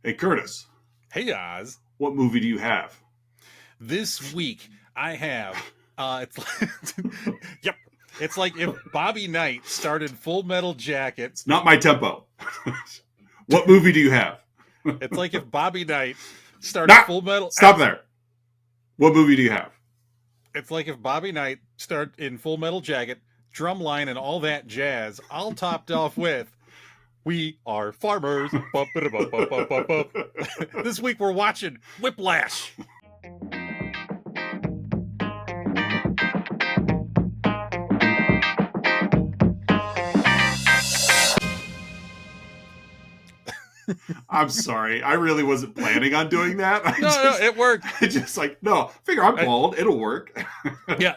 Hey, Curtis, Hey Oz, what movie do you have? this week I have it's yep, it's like if Bobby Knight started Full Metal Jacket. It's not my tempo. What movie do you have? It's like if Bobby Knight started Not. Full Metal. Stop there. What movie do you have? It's like if Bobby Knight started in Full Metal Jacket, drumline and all that jazz. All topped off with "We Are Farmers." This week we're watching Whiplash. I'm sorry. I really wasn't planning on doing that. No, it worked. I just like, no, figure I'm bald. It'll work. Yeah,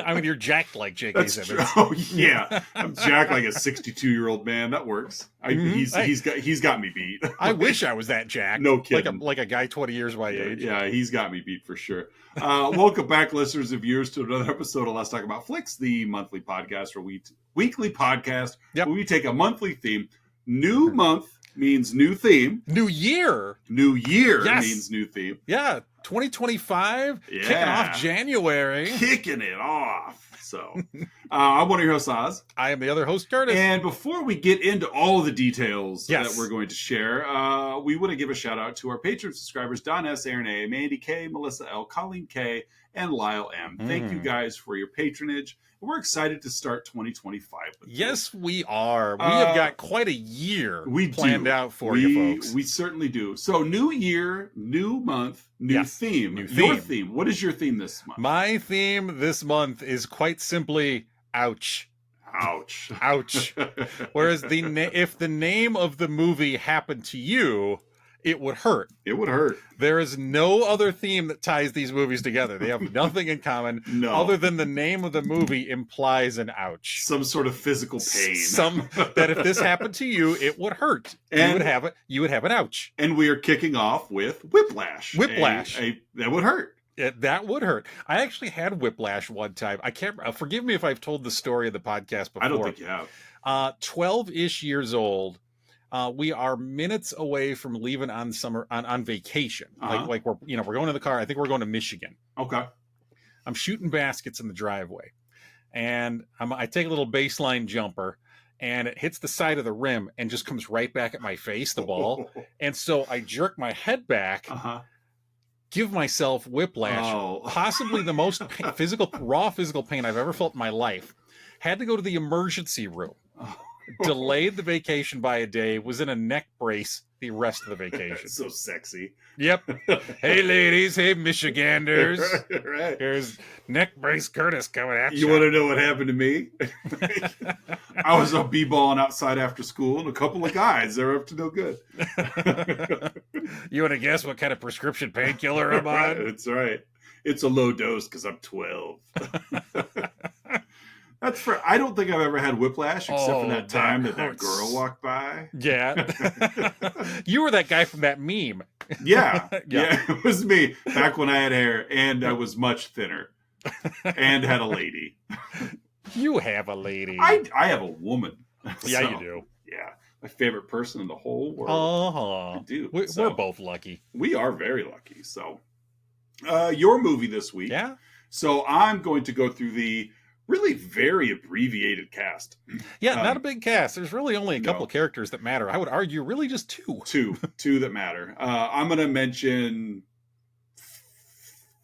I mean you're jacked like J.K. That's Simmons. true. Oh, yeah. I'm jacked like a 62-year-old man. That works. He's got me beat. I wish I was that jacked. No kidding. Like a guy 20 years my age. Yeah, he's got me beat for sure. Welcome back, listeners and viewers, to another episode of Let's Talk About Flicks, the monthly podcast or weekly podcast where we take a monthly theme. New month means new theme. New year. New year means new theme. Yeah, 2025. Yeah. Kicking off January. Kicking it off. So, I'm one of your hosts, Oz. I am the other host, Curtis. And before we get into all the details that we're going to share, we want to give a shout out to our Patreon subscribers, Don S., Aaron A., Mandy K., Melissa L., Colleen K., and Lyle M. Thank you guys for your patronage. We're excited to start 2025 with Yes, we are. We have got quite a year planned out for you folks. We certainly do. So, new year, new month, new theme. Your theme. What is your theme this month? My theme this month is quite simply ouch. Ouch. Ouch. Whereas if the name of the movie happened to you, it would hurt. It would hurt. There is no other theme that ties these movies together. They have nothing in common other than the name of the movie implies an ouch. Some sort of physical pain. That if this happened to you, it would hurt. And you would have an ouch. And we are kicking off with Whiplash. Whiplash. That would hurt. That would hurt. I actually had Whiplash one time. I can't. Forgive me if I've told the story of the podcast before. I don't think you have. 12-ish years old. We are minutes away from leaving on vacation. Like we're going in the car. I think we're going to Michigan. Okay. I'm shooting baskets in the driveway, and I take a little baseline jumper, and it hits the side of the rim and just comes right back at my face, the ball. And so I jerk my head back. Give myself whiplash, possibly the most raw physical pain I've ever felt in my life. Had to go to the emergency room. Delayed the vacation by a day, was in a neck brace the rest of the vacation. So sexy. Yep. Hey ladies, hey Michiganders. Right. Here's neck brace Curtis coming at you. You want to know what happened to me? I was up b-balling outside after school, and a couple of guys, they were up to no good. You want to guess what kind of prescription painkiller I'm on? That's right. It's a low dose because I'm 12. I don't think I've ever had whiplash except for that time that girl walked by. Yeah. You were that guy from that meme. Yeah. It was me back when I had hair and I was much thinner and had a lady. You have a lady. I have a woman. Yeah, you do. Yeah. My favorite person in the whole world. I do. We're both lucky. We are very lucky. So, your movie this week. Yeah. So I'm going to go through the really very abbreviated cast. Yeah, not a big cast. There's really only a couple characters that matter. I would argue really just two. Two that matter. I'm going to mention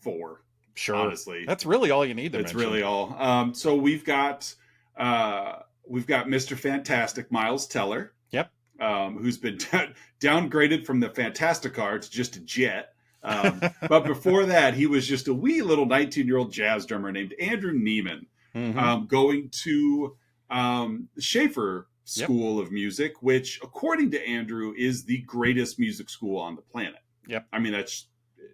4. Sure. Honestly. That's really all you need to mention. That's really all. So we've got Mr. Fantastic Miles Teller. Yep. Who's been downgraded from the Fantastic car to just a jet. But before that, he was just a wee little 19-year-old jazz drummer named Andrew Neiman. Going to Schaefer School of Music, which, according to Andrew, is the greatest music school on the planet. Yep. I mean,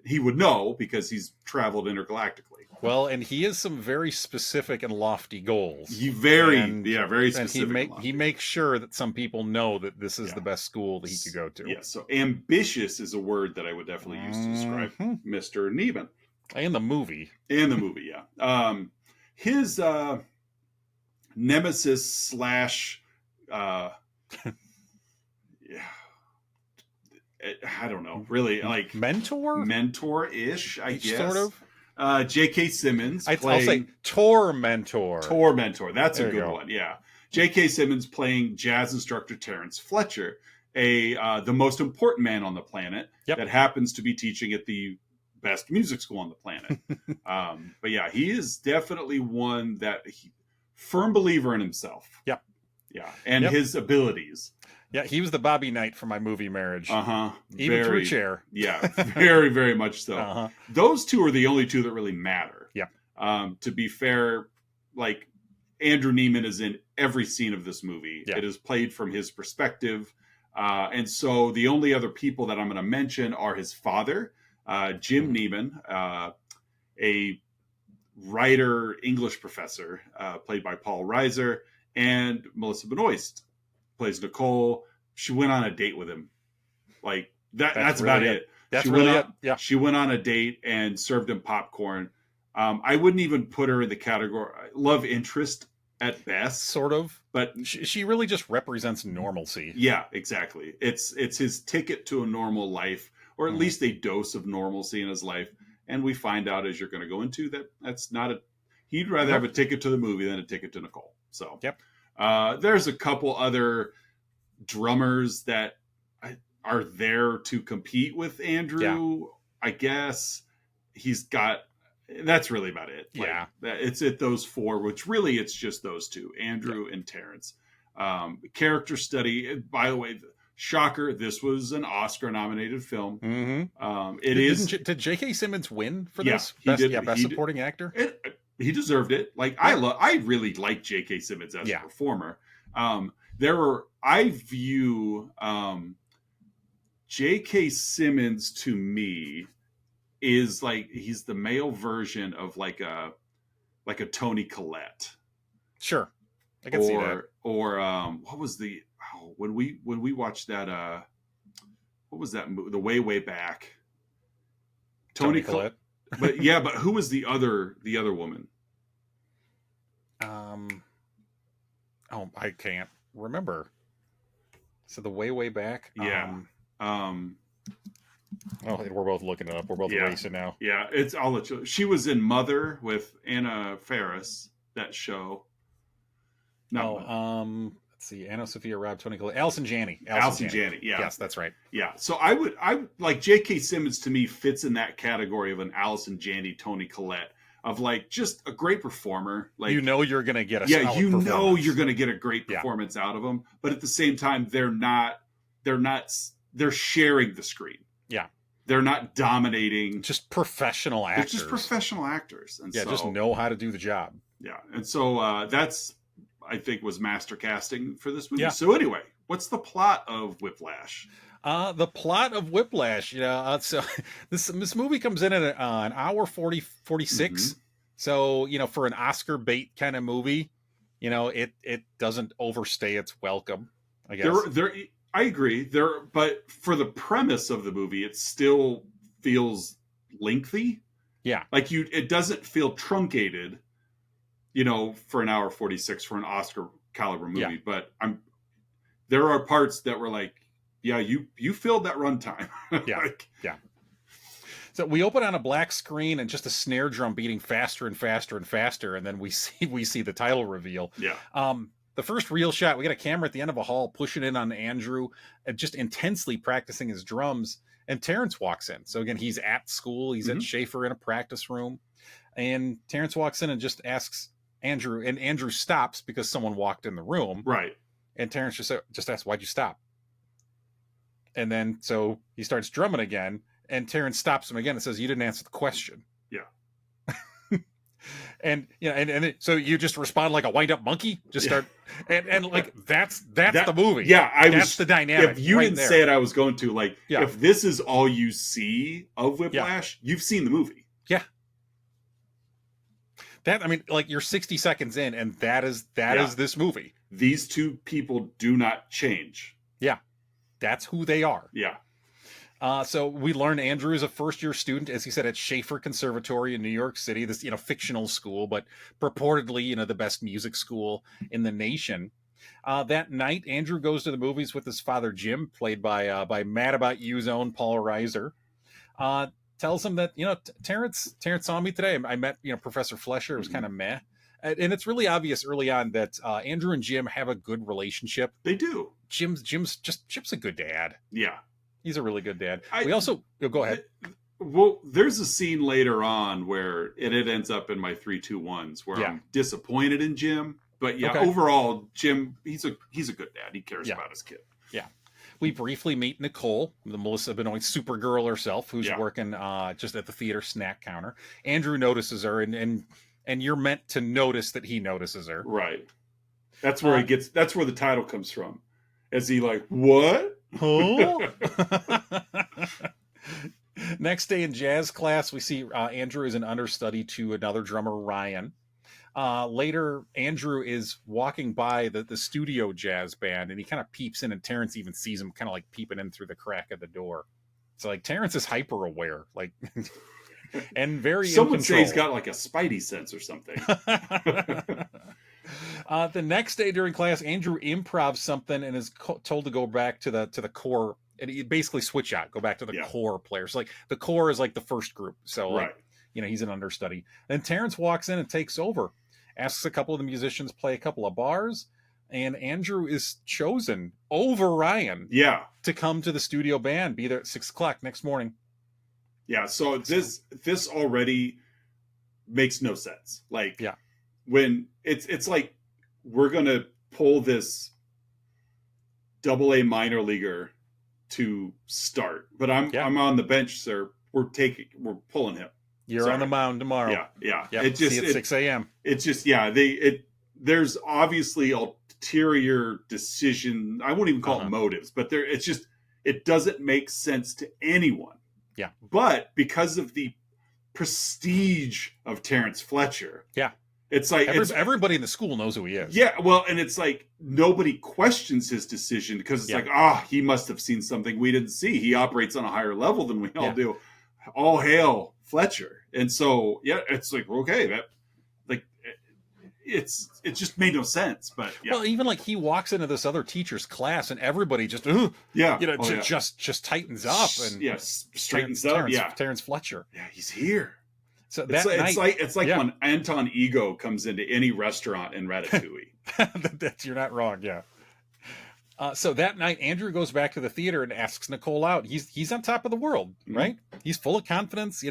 he would know because he's traveled intergalactically. Well, and he has some very specific and lofty goals. Very specific. And he makes sure that some people know that this is the best school that he could go to. Yeah, so ambitious is a word that I would definitely use to describe Mr. Neiman. In the movie. Yeah. His nemesis / I don't know, really, like mentor-ish, I guess. Sort of. J.K. Simmons I'll say tormentor. Tormentor. That's There a you good go. one. Yeah. J.K. Simmons playing jazz instructor Terrence Fletcher, the most important man on the planet Yep. that happens to be teaching at the best music school on the planet. But yeah, he is definitely one that firm believer in himself. Yep. Yeah. And his abilities. Yeah, he was the Bobby Knight for My Movie Marriage. Even through a chair. Yeah, very, very much so. Those two are the only two that really matter. Yep. To be fair, like Andrew Neiman is in every scene of this movie. Yeah. It is played from his perspective. And so the only other people that I'm going to mention are his father, Jim Neiman, a writer, English professor, played by Paul Reiser, and Melissa Benoist plays Nicole. She went on a date with him. Like that's really about it. That's really it. Yeah. She went on a date and served him popcorn. I wouldn't even put her in the category love interest at best. Sort of. But she really just represents normalcy. Yeah, exactly. It's his ticket to a normal life, or at least a dose of normalcy in his life. And we find out, as you're going to go into, that's not a... He'd rather have a ticket to the movie than a ticket to Nicole. So there's a couple other drummers that are there to compete with Andrew. Yeah. I guess he's got... That's really about it. Yeah. It's at those four, which really it's just those two, Andrew and Terrence. Character study, by the way... Shocker! This was an Oscar-nominated film. Did J.K. Simmons win for this? Best supporting actor. He deserved it. Like I really like J.K. Simmons as a performer. I view J.K. Simmons to me is like he's the male version of like a Toni Collette. Sure, I can see that. Or what was the when we watched that what was that movie? The way back. Toni Collette. But who was the other woman? I can't remember. So the way back. Yeah. We're both looking it up. We're both racing now. Yeah, I'll let you. She was in Mother with Anna Faris. That show. Let's see. Anna Sophia Robb, Toni Collette, Allison Janney. Allison Janney. Yeah. Yes, that's right. Yeah. So I like J.K. Simmons to me fits in that category of an Allison Janney, Toni Collette, of like just a great performer. Like you're gonna get a you're gonna get a great performance out of them, but at the same time they're sharing the screen. Yeah. They're not dominating. Just professional actors. They're just professional actors. And just know how to do the job. Yeah. And so that's I think was master casting for this movie. Yeah. So anyway, what's the plot of Whiplash? The plot of Whiplash, so this movie comes in at an hour 46. Mm-hmm. So, for an Oscar bait kind of movie, it doesn't overstay its welcome, I guess. I agree. But for the premise of the movie, it still feels lengthy. Yeah. Like it doesn't feel truncated. For an hour 46 for an Oscar caliber movie, but there are parts that were like, you filled that runtime. Yeah. So we open on a black screen and just a snare drum beating faster and faster and faster, and then we see the title reveal. Yeah. The first real shot, we got a camera at the end of a hall pushing in on Andrew, just intensely practicing his drums, and Terrence walks in. So again, he's at school, he's at Schaefer in a practice room, and Terrence walks in and just asks Andrew, and Andrew stops because someone walked in the room. Right. And Terrence just asks, "Why'd you stop?" And then so he starts drumming again, and Terrence stops him again and says, "You didn't answer the question." Yeah. And so you just respond like a wind-up monkey, just start and like that's the movie. Yeah, that's the dynamic. If you didn't say it, I was going to if this is all you see of Whiplash, you've seen the movie. Yeah. You're 60 seconds in, and that is this movie. These two people do not change. Yeah. That's who they are. Yeah. So we learn Andrew is a first-year student, as he said, at Schaefer Conservatory in New York City, this, fictional school, but purportedly, the best music school in the nation. That night, Andrew goes to the movies with his father, Jim, played by Mad About You's own Paul Reiser. Tells him that, Terrence saw me today. I met, Professor Flesher. It was kind of meh. And it's really obvious early on that Andrew and Jim have a good relationship. They do. Jim's a good dad. Yeah. He's a really good dad. Go ahead. Well, there's a scene later on where it ends up in my 3-2-1s where I'm disappointed in Jim. But overall, Jim, he's a good dad. He cares about his kid. Yeah. We briefly meet Nicole, the Melissa Benoist Supergirl herself, who's working just at the theater snack counter. Andrew notices her, and you're meant to notice that he notices her. Right. That's where that's where the title comes from. Is he like, what? Oh? Next day in jazz class, we see Andrew is an understudy to another drummer, Ryan. Later, Andrew is walking by the studio jazz band, and he kind of peeps in, and Terrence even sees him kind of like peeping in through the crack of the door. So like Terrence is hyper aware, like, and very. Some would say he's got like a spidey sense or something. The next day during class, Andrew improvs something and is told to go back to the core, and he basically switch out, go back to the core players. Like the core is like the first group, so like, he's an understudy. Then Terrence walks in and takes over. Asks a couple of the musicians play a couple of bars, and Andrew is chosen over Ryan. Yeah. To come to the studio band, be there at 6:00 next morning. Yeah. So this already makes no sense. Like, when it's like we're gonna pull this AA minor leaguer to start, but I'm on the bench, sir. We're pulling him. You're on the mound tomorrow. Yeah. Yep. See you at 6 a.m. It's just, there's obviously ulterior decision. I won't even call it motives, but it doesn't make sense to anyone. Yeah. But because of the prestige of Terrence Fletcher. Yeah. It's like everybody in the school knows who he is. Yeah, well, and it's like nobody questions his decision because it's like, he must have seen something we didn't see. He operates on a higher level than we all do. All hail Fletcher. And so, it's like, okay, that like it just made no sense. But well, even like he walks into this other teacher's class and everybody just just tightens up and straightens up. Terrence Fletcher. Yeah, he's here. So it's like when Anton Ego comes into any restaurant in Ratatouille. You're not wrong. Yeah. So that night, Andrew goes back to the theater and asks Nicole out. He's on top of the world, right? He's full of confidence.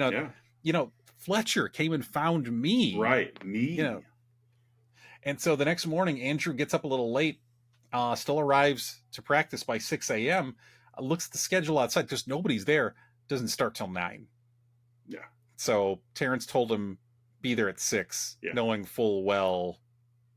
Fletcher came and found me. Right, me. And so the next morning, Andrew gets up a little late, still arrives to practice by 6 a.m., looks at the schedule outside because nobody's there, doesn't start till 9. Yeah. So Terrence told him, be there at 6, knowing full well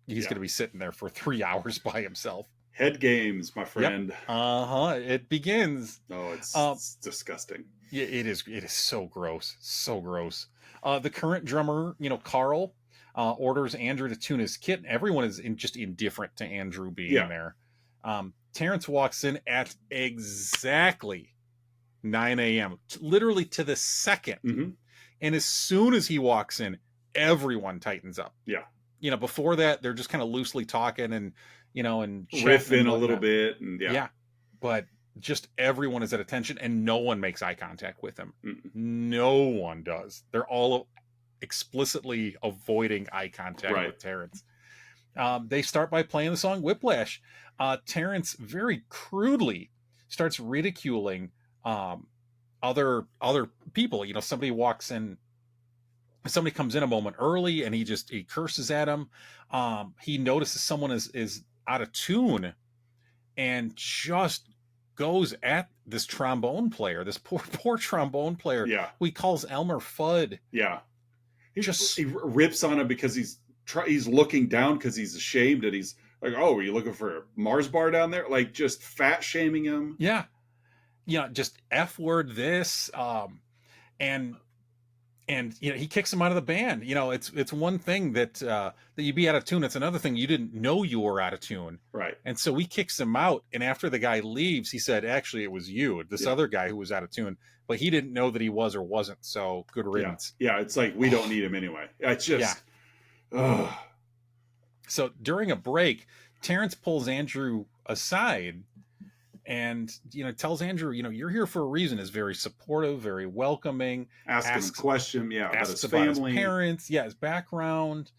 he's going to be sitting there for 3 hours by himself. Head games, my friend. Yep. It begins. Oh, it's disgusting. Yeah, it is. It is so gross. So gross. The current drummer, Carl, orders Andrew to tune his kit. Everyone is just indifferent to Andrew being there. Terrence walks in at exactly 9 a.m., literally to the second. Mm-hmm. And as soon as he walks in, everyone tightens up. Yeah. Before that, they're just kind of loosely talking and riffing a little bit. And but just everyone is at attention and no one makes eye contact with him. No one does. They're all explicitly avoiding eye contact with Terrence. They start by playing the song Whiplash. Terrence very crudely starts ridiculing other people. Somebody walks in, somebody comes in a moment early and he curses at him. He notices someone is out of tune and just goes at this trombone player, this poor trombone player. Yeah. Who he calls Elmer Fudd. Yeah. He rips on him because he's looking down because he's ashamed and he's like, oh, are you looking for a Mars bar down there? Like just fat shaming him. Yeah. Just F word this. And he kicks him out of the band. It's one thing that you be out of tune. It's another thing you didn't know you were out of tune. Right. And so he kicks him out. And after the guy leaves, he said, actually, it was you, this other guy who was out of tune. But he didn't know that he was or wasn't. So good riddance. Yeah. It's like, we don't need him anyway. It's just. So during a break, Terrence pulls Andrew aside and, tells Andrew, you're here for a reason, is very supportive, very welcoming, Asking him question, about his about his family. parents, his background.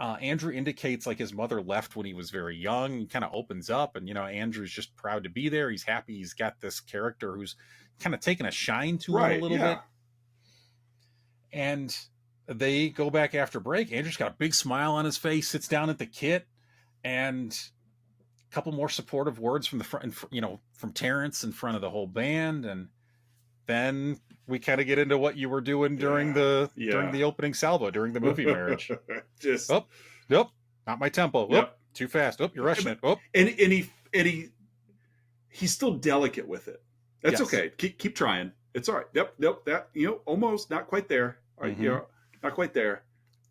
Andrew indicates like his mother left when he was very young. He kind of opens up, and Andrew's just proud to be there. He's happy he's got this character who's kind of taken a shine to him a little bit. And they go back after break. Andrew's got a big smile on his face, sits down at the kit, and a couple more supportive words from the front, from Terrence in front of the whole band. And then we kind of get into what you were doing during during the opening salvo, during the movie Marriage. Just nope, not my tempo. Yep. Too fast. You're rushing it. And he's still delicate with it. That's okay. Keep trying. It's all right. Yep. That, almost not quite there. All right, not quite there.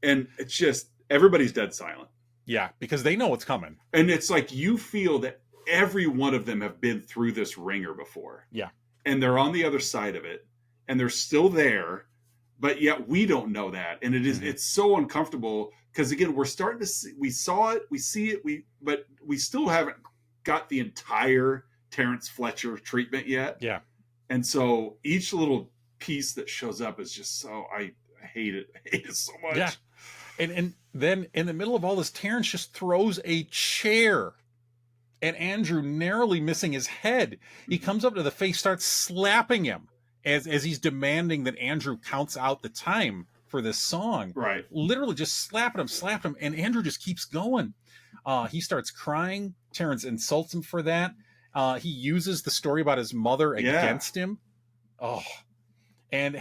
And it's just everybody's dead silent. Yeah, because they know what's coming. And it's like you feel that every one of them have been through this ringer before. Yeah. And they're on the other side of it, and they're still there, but yet we don't know that. And it's so uncomfortable because, again, we're starting to see, we saw it, we see it, but we still haven't got the entire Terrence Fletcher treatment yet. Yeah. And so each little piece that shows up is just so, I hate it. I hate it so much. Yeah. And then in the middle of all this, Terrence just throws a chair at Andrew, narrowly missing his head. He comes up to the face, starts slapping him as he's demanding that Andrew counts out the time for this song. Right. Literally just slapped him, and Andrew just keeps going. He starts crying. Terrence insults him for that. He uses the story about his mother against him. Oh, and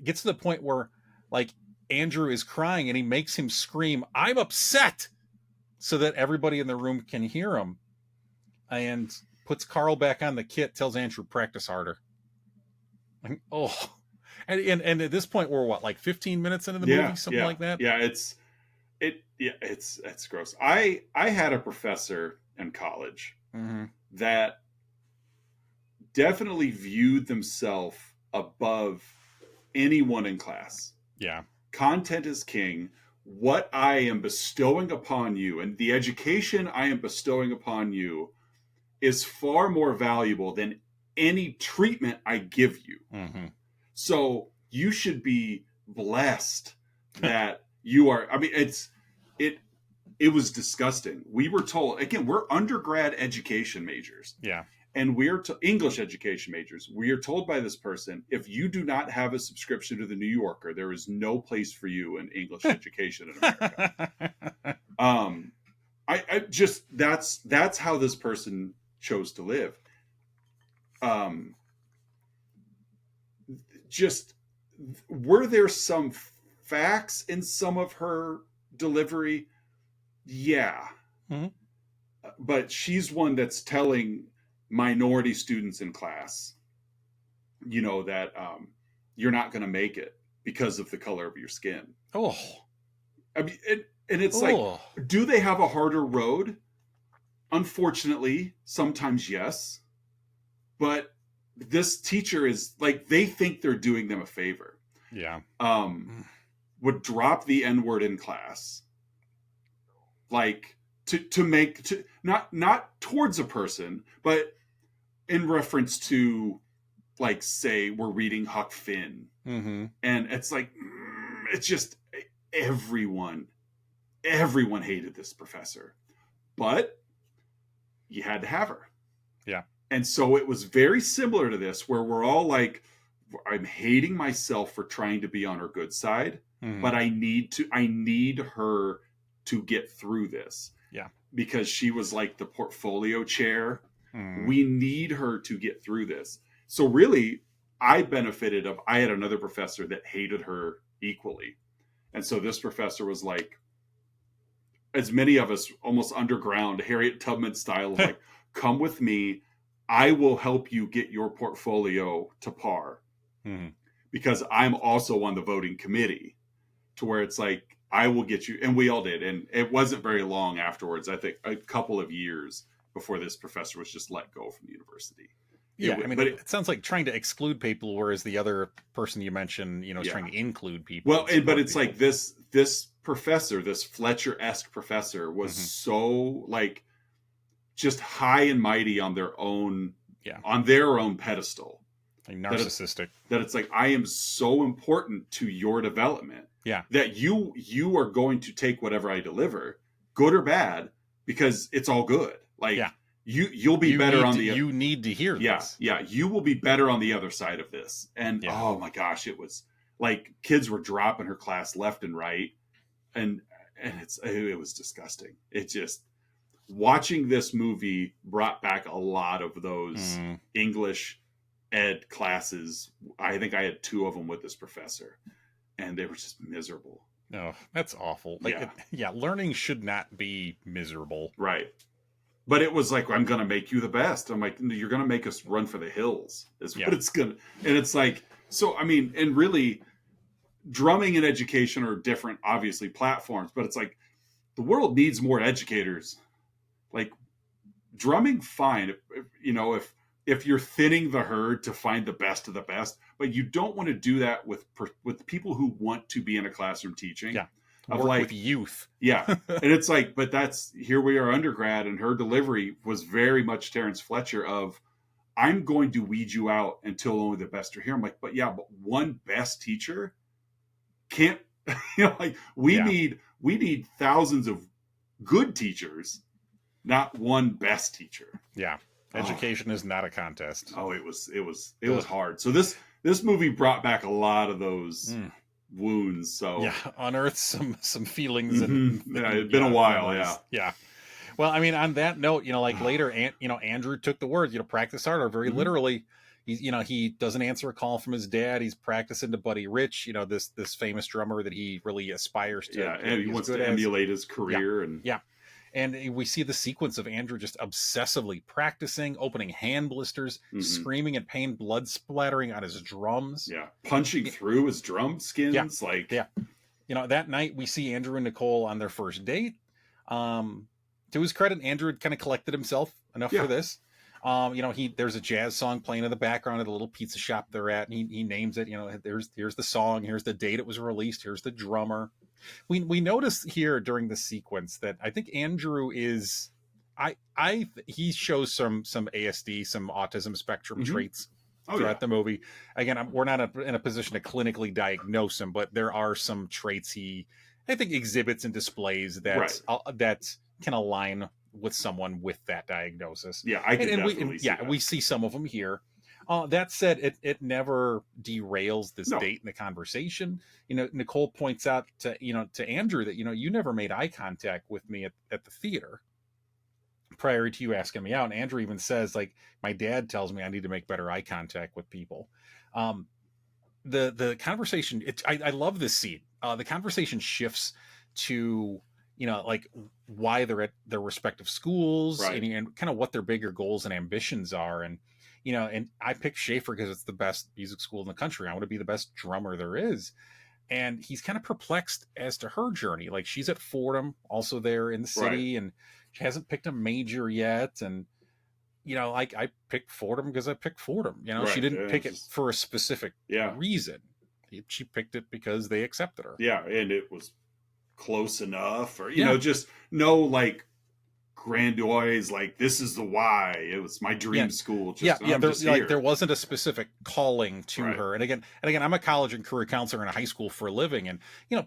gets to the point where, like, Andrew is crying and he makes him scream, "I'm upset," so that everybody in the room can hear him, and puts Carl back on the kit, tells Andrew, "Practice harder." And, and at this point we're like 15 minutes into the movie, something like that. Yeah, it's gross. I had a professor in college that definitely viewed themselves above anyone in class. Yeah. Content is king. What I am bestowing upon you and the education I am bestowing upon you is far more valuable than any treatment I give you. So you should be blessed that you are. I mean, it was disgusting. We were told, again, we're undergrad education majors. Yeah. And we're English education majors. We are told by this person, if you do not have a subscription to the New Yorker, there is no place for you in English education in America. I just, that's how this person chose to live. Just, were there some facts in some of her delivery? Yeah. But she's one that's telling minority students in class, that you're not going to make it because of the color of your skin. Oh, I mean, and it's like, do they have a harder road? Unfortunately, sometimes yes. But this teacher is like, they think they're doing them a favor. Yeah. Would drop the N-word in class. Like, to not towards a person, but in reference to, like, say we're reading Huck Finn, and it's like, it's just everyone hated this professor, but you had to have her. Yeah. And so it was very similar to this, where we're all like, I'm hating myself for trying to be on her good side, but I need her to get through this. Yeah. Because she was like the portfolio chair. We need her to get through this. So really, I had another professor that hated her equally. And so this professor was like, as many of us, almost underground, Harriet Tubman style, of like, come with me. I will help you get your portfolio to par. Because I'm also on the voting committee, to where it's like, I will get you. And we all did. And it wasn't very long afterwards. I think a couple of years before this professor was just let go from the university. Yeah. But it sounds like trying to exclude people, whereas the other person you mentioned, is trying to include people. Well, but it's people. Like this professor, this Fletcher-esque professor, was Mhm. so like just high and mighty on their own, Yeah. on their own pedestal. Like narcissistic. That it's like, I am so important to your development Yeah. that you are going to take whatever I deliver, good or bad, because it's all good. Like, Yeah. you'll be better on the you need to hear this. Yeah, you will be better on the other side of this. And Yeah. oh my gosh, it was like kids were dropping her class left and right, and it was disgusting. It just, watching this movie brought back a lot of those English ed classes. I think I had 2 of them with this professor, and they were just miserable. No, that's awful. Like, learning should not be miserable. Right. But it was like, I'm going to make you the best. I'm like, you're going to make us run for the hills is what it's going to. And it's like, so, I mean, and really, drumming and education are different, obviously, platforms, but it's like, the world needs more educators. Like, drumming, fine. If you're thinning the herd to find the best of the best, but you don't want to do that with people who want to be in a classroom teaching. Yeah. Of work like with youth. Yeah. And it's like, but that's, here we are undergrad, and her delivery was very much Terrence Fletcher of, I'm going to weed you out until only the best are here. I'm like, but one best teacher can't, like we need thousands of good teachers, not one best teacher. Yeah. Education is not a contest. Oh, it was hard. So this movie brought back a lot of those wounds. So unearthed some feelings. And it's been a while. Yeah. Well, I mean, on that note, later, Andrew took the words, practice harder, very literally. He doesn't answer a call from his dad. He's practicing to Buddy Rich, this famous drummer that he really aspires to. Yeah, and he wants to emulate his career. And we see the sequence of Andrew just obsessively practicing, opening hand blisters, screaming in pain, blood splattering on his drums. Yeah, punching through his drum skins. That night we see Andrew and Nicole on their first date. To his credit, Andrew had kind of collected himself enough for this. There's a jazz song playing in the background at a little pizza shop they're at, and he names it. Here's the song, here's the date it was released, here's the drummer. We notice here during the sequence that I think Andrew is, he shows some ASD, some autism spectrum traits throughout the movie. Again, we're not in a position to clinically diagnose him, but there are some traits he, I think, exhibits and displays that can align with someone with that diagnosis. Yeah, I can definitely see that. We see some of them here. That said, it never derails this date in the conversation. Nicole points out to Andrew that, you never made eye contact with me at the theater prior to you asking me out. And Andrew even says, like, my dad tells me I need to make better eye contact with people. The conversation, I love this scene. The conversation shifts to, like why they're at their respective schools and kind of what their bigger goals and ambitions are. And, and I picked Schaefer because it's the best music school in the country. I want to be the best drummer there is. And he's kind of perplexed as to her journey. Like, she's at Fordham, also there in the city, and she hasn't picked a major yet. And, like, I picked Fordham because I picked Fordham. She didn't pick it for a specific reason. She picked it because they accepted her. Yeah, and it was close enough, or just no like grandiose, like, this is the why. It was my dream school. There wasn't a specific calling to her. And again, I'm a college and career counselor in a high school for a living, and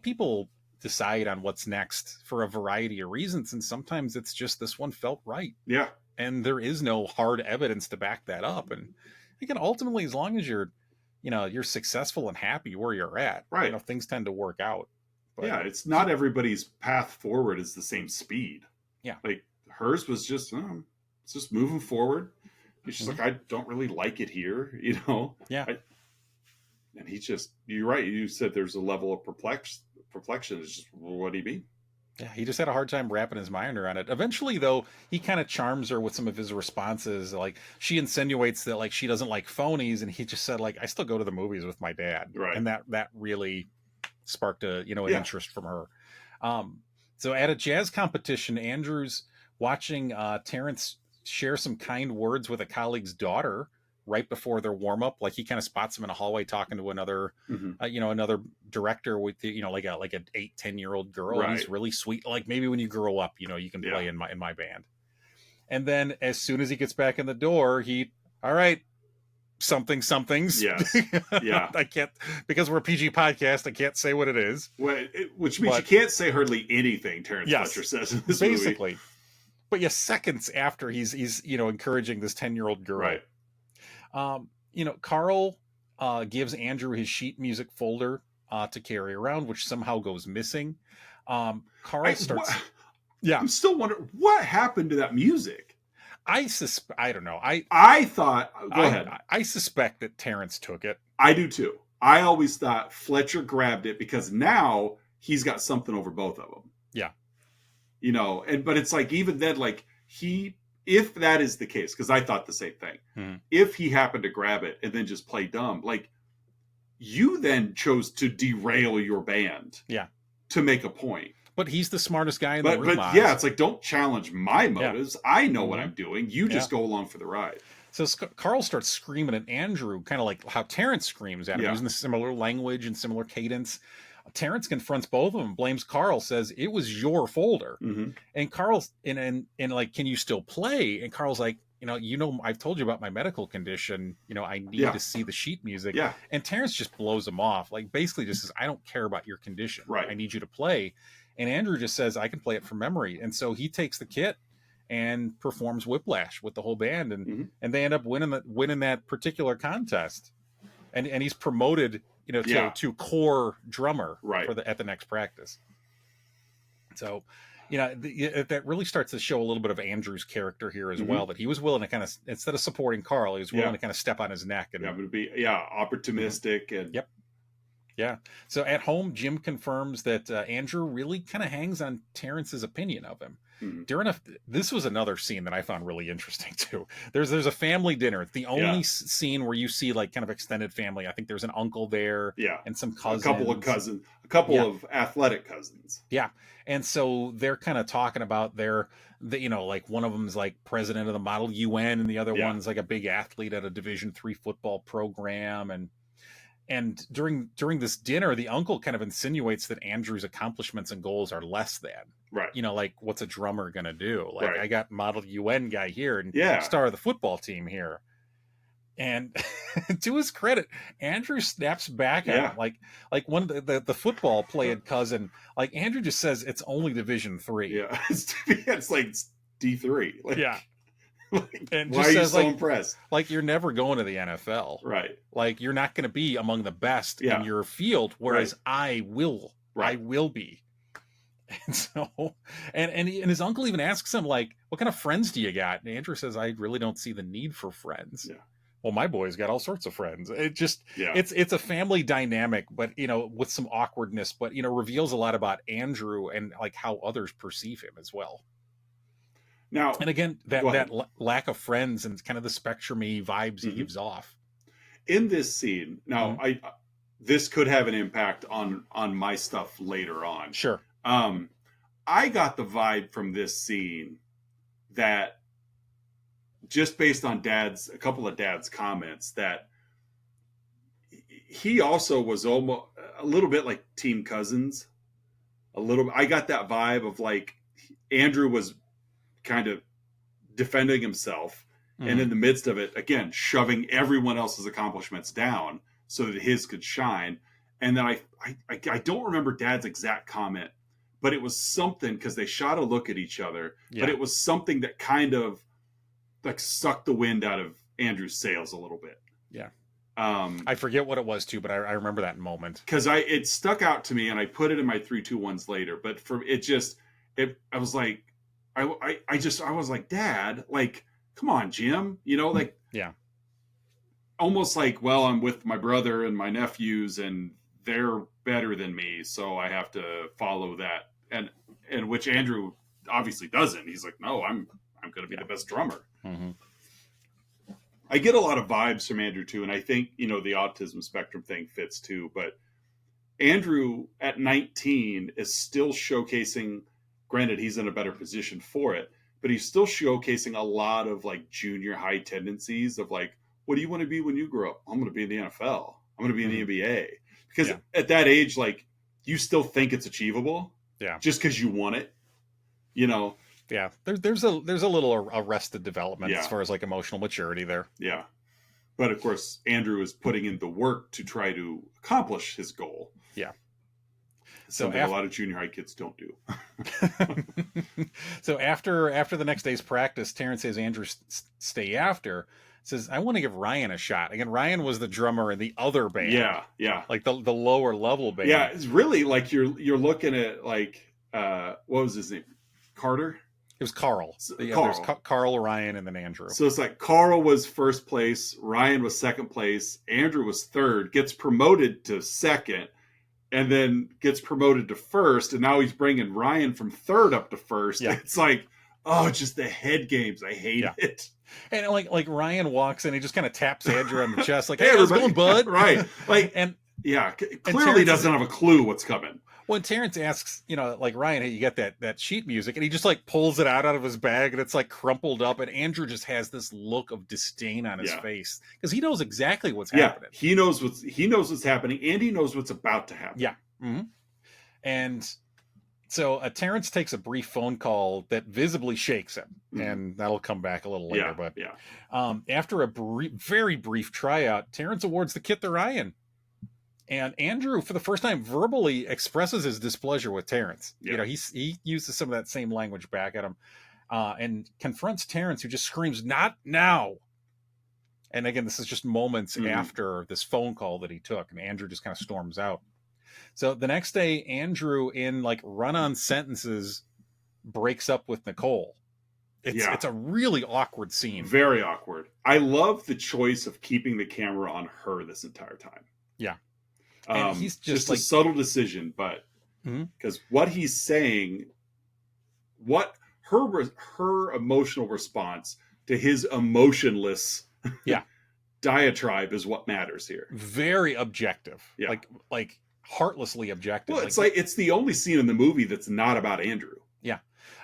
people decide on what's next for a variety of reasons, and sometimes it's just this one felt right. Yeah, and there is no hard evidence to back that up. And again, ultimately, as long as you're successful and happy where you're at, things tend to work out. But it's not everybody's path forward is the same speed. Yeah. Like, hers was just, it's just moving forward. She's like, I don't really like it here, Yeah. And he's just, you're right. You said there's a level of perplexion. It's just, well, what do you mean? Yeah, he just had a hard time wrapping his mind around it. Eventually, though, he kind of charms her with some of his responses. Like, she insinuates that, like, she doesn't like phonies, and he just said, like, I still go to the movies with my dad. Right. And that really sparked an interest from her. So at a jazz competition, Andrew's watching Terrence share some kind words with a colleague's daughter right before their warm up. Like he kind of spots him in a hallway talking to another, Mhm. another director with like an 8-10-year-old girl. And he's Right. really sweet. Like maybe when you grow up, you can play Yeah. in my band. And then as soon as he gets back in the door, all right, somethings. Yes. Yeah. I can't, because we're a PG podcast, I can't say what it is. Which means you can't say hardly anything Terrence Fletcher says in this basically. movie. But yes, seconds after he's encouraging this 10-year-old girl. Right. Carl gives Andrew his sheet music folder to carry around, which somehow goes missing. Carl starts. I'm still wondering what happened to that music. I don't know. I thought. Go ahead. I suspect that Terrence took it. I do too. I always thought Fletcher grabbed it because now he's got something over both of them. Yeah. But it's like even then, like if that is the case, because I thought the same thing. Mm-hmm. If he happened to grab it and then just play dumb, like you then chose to derail your band. Yeah. To make a point. But he's the smartest guy in the room. But yeah, it's like, don't challenge my motives. Yeah. I know what I'm doing. You just go along for the ride. So Carl starts screaming at Andrew, kind of like how Terrence screams at him, using the similar language and similar cadence. Terrence confronts both of them, blames Carl, says it was your folder. Mm-hmm. And Carl's and like, can you still play? And Carl's like, I've told you about my medical condition. I need to see the sheet music. Yeah. And Terrence just blows him off. Like basically just says, I don't care about your condition. Right. I need you to play. And Andrew just says, I can play it from memory. And so he takes the kit and performs Whiplash with the whole band. And and they end up winning that particular contest. And he's promoted, to core drummer at the next practice. So, that really starts to show a little bit of Andrew's character here as well, that he was willing to kind of, instead of supporting Carl, he was willing to kind of step on his neck. And I'm going to be, opportunistic. And Yep. Yeah. So at home, Jim confirms that Andrew really kind of hangs on Terrence's opinion of him. Mm-hmm. This was another scene that I found really interesting too. There's a family dinner. It's the only scene where you see like kind of extended family. I think there's an uncle there, and some cousins, a couple of athletic cousins. Yeah, and so they're kind of talking about like one of them's like president of the Model UN, and the other one's like a big athlete at a Division III football program, and during this dinner, the uncle kind of insinuates that Andrew's accomplishments and goals are less than. Right. Like what's a drummer going to do? Like I got Model UN guy here and star of the football team here. And to his credit, Andrew snaps back at him. Like one of the football playing cousin, like Andrew just says it's only Division III. Yeah. It's like D3. Like, yeah. And why are you so impressed? Like you're never going to the NFL, right? Like you're not going to be among the best in your field, whereas I will be. And so, and his uncle even asks him like, "What kind of friends do you got?" And Andrew says, "I really don't see the need for friends." Yeah. Well, my boy's got all sorts of friends. It just, it's a family dynamic, but with some awkwardness, but reveals a lot about Andrew and like how others perceive him as well. Now, and again, that lack of friends and kind of the spectrum-y vibes he gives off in this scene. Now, this could have an impact on my stuff later on. Sure. I got the vibe from this scene that just based on a couple of Dad's comments that he also was almost a little bit like Team Cousins. I got that vibe of like Andrew was kind of defending himself and in the midst of it, again, shoving everyone else's accomplishments down so that his could shine. And then I don't remember Dad's exact comment, but it was something because they shot a look at each other, but it was something that kind of like sucked the wind out of Andrew's sails a little bit. Yeah. I forget what it was too, but I remember that moment because it stuck out to me and I put it in my 3-2-1s later, but I was like, I was like, Dad, like, come on, Jim, like, almost like, well, I'm with my brother and my nephews and they're better than me. So I have to follow that. And which Andrew obviously doesn't. He's like, no, I'm going to be the best drummer. Mm-hmm. I get a lot of vibes from Andrew too. And I think, the autism spectrum thing fits too, but Andrew at 19 is still showcasing. Granted, he's in a better position for it, but he's still showcasing a lot of like junior high tendencies of like what do you want to be when you grow up? I'm going to be in the NFL. I'm going to be in the NBA. Because Yeah. at that age, like, you still think it's achievable. Yeah. Just because you want it, you know. Yeah. There's a little arrested development Yeah. as far as like emotional maturity there. Yeah. But of course, Andrew is putting in the work to try to accomplish his goal. Yeah. Something a lot of junior high kids don't do. So after the next day's practice, Terrence says Andrew stay after. Says, I want to give Ryan a shot. Again, Ryan was the drummer in the other band. Yeah, yeah. Like the lower level band. Yeah, it's really like you're looking at like what was his name? Carter? It was Carl. Carl. There's Carl, Ryan, and then Andrew. So it's like Carl was first place, Ryan was second place, Andrew was third, gets promoted to second, and then gets promoted to first, and now he's bringing Ryan from third up to first. Yeah. It's like, oh, just the head games. I hate it. And like Ryan walks in, he just kind of taps Andrew on the chest, like, Hey, how's it going, bud? Right. Like, and clearly doesn't have a clue what's coming. When Terrence asks, like, Ryan, hey, you get that sheet music, and he just like pulls it out of his bag, and it's like crumpled up, and Andrew just has this look of disdain on his face because he knows exactly what's happening. He knows what's happening, and he knows what's about to happen. Yeah. Mm-hmm. And so Terrence takes a brief phone call that visibly shakes him, and that'll come back a little later. After a very brief tryout, Terrence awards the kit to Ryan. And Andrew, for the first time, verbally expresses his displeasure with Terrence. Yeah. He uses some of that same language back at him, and confronts Terrence, who just screams, "Not now!" And again, this is just moments after this phone call that he took, and Andrew just kind of storms out. So the next day, Andrew, in like run-on sentences, breaks up with Nicole. It's a really awkward scene. Very awkward. I love the choice of keeping the camera on her this entire time. Yeah. And he's just like, a subtle decision, but because what he's saying, what her emotional response to his emotionless diatribe is what matters here. Very objective. Yeah. Like heartlessly objective. Well, it's the only scene in the movie that's not about Andrew. Yeah.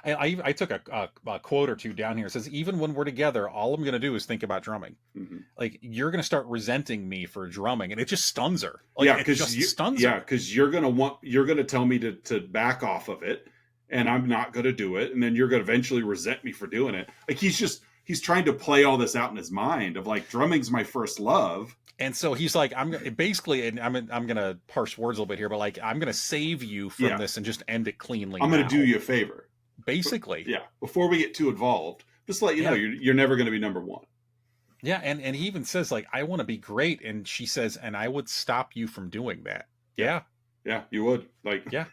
I took a quote or two down here. It says, even when we're together, all I'm going to do is think about drumming. Mm-hmm. Like, you're going to start resenting me for drumming. And it just stuns her. Like, because you're going to tell me to back off of it, and I'm not going to do it. And then you're going to eventually resent me for doing it. Like, he's trying to play all this out in his mind of like, drumming's my first love. And so he's like, I'm going to parse words a little bit here, but like, I'm going to save you from this and just end it cleanly. I'm going to do you a favor. Basically. Yeah. Before we get too involved, just let you know, you're never going to be number one. Yeah. And he even says like, I want to be great. And she says, and I would stop you from doing that. Yeah. Yeah, you would. Like, yeah.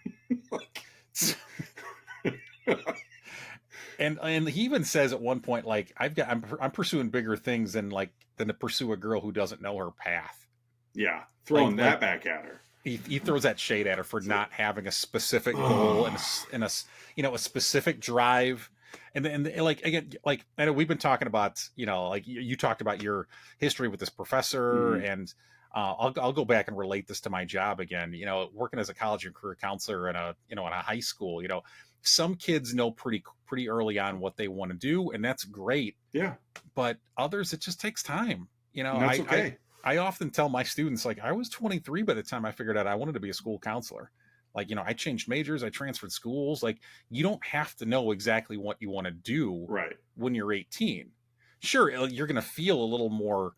And he even says at one point, like, I'm pursuing bigger things than to pursue a girl who doesn't know her path. Yeah. Throwing that back at her. He throws that shade at her for not having a specific goal and a specific drive. And like, again, like, I know we've been talking about, like you talked about your history with this professor, and I'll go back and relate this to my job again, working as a college and career counselor in a high school, some kids know pretty early on what they want to do, and that's great. Yeah. But others, it just takes time. That's okay. I often tell my students, like, I was 23 by the time I figured out I wanted to be a school counselor. Like, I changed majors, I transferred schools. Like, you don't have to know exactly what you want to do when you're 18. Sure, you're going to feel a little more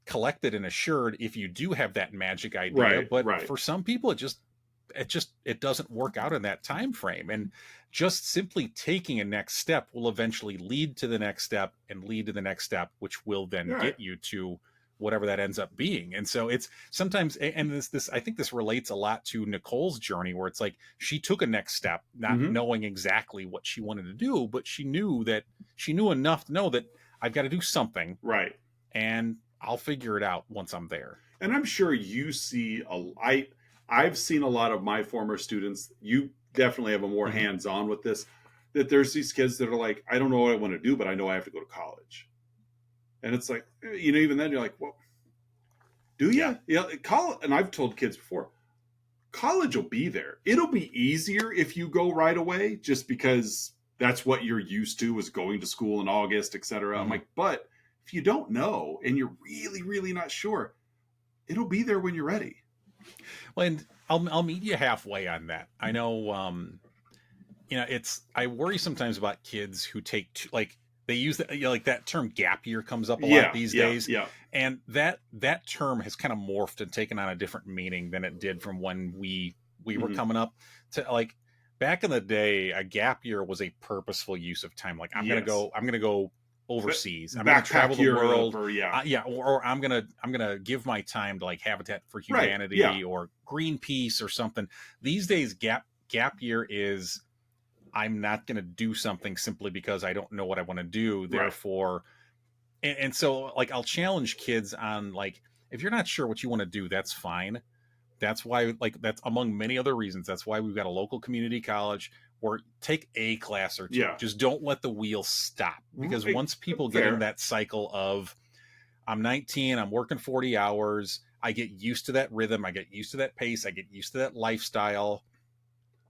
collected and assured if you do have that magic idea. But for some people, it doesn't work out in that time frame. And just simply taking a next step will eventually lead to the next step and lead to the next step, which will then get you to whatever that ends up being. And so it's sometimes, and this I think this relates a lot to Nicole's journey, where it's like she took a next step, not knowing exactly what she wanted to do, but she knew enough to know that I've got to do something. Right. And I'll figure it out once I'm there. And I'm sure you see I've seen a lot of my former students. You definitely have a more hands-on with this, that there's these kids that are like, I don't know what I want to do, but I know I have to go to college. And it's like, even then you're like, well, do you? Yeah. College, and I've told kids before, college will be there. It'll be easier if you go right away, just because that's what you're used to, is going to school in August, etc. I'm like, but if you don't know and you're really, really not sure, it'll be there when you're ready. Well, and I'll meet you halfway on that. I know, I worry sometimes about kids who take like they use that, like that term gap year comes up a lot these days. Yeah. And that term has kind of morphed and taken on a different meaning than it did from when we were coming up. To like back in the day, a gap year was a purposeful use of time. Like I'm gonna go overseas. I'm gonna travel the world. Or I'm gonna give my time to like Habitat for Humanity or Greenpeace or something. These days, gap year is I'm not gonna do something simply because I don't know what I want to do. Therefore, and so like I'll challenge kids on like if you're not sure what you want to do, that's fine. That's why, like, that's among many other reasons. That's why we've got a local community college or take a class or two. Yeah. Just don't let the wheel stop, because once people get in that cycle of I'm 19, I'm working 40 hours, I get used to that rhythm, I get used to that pace, I get used to that lifestyle.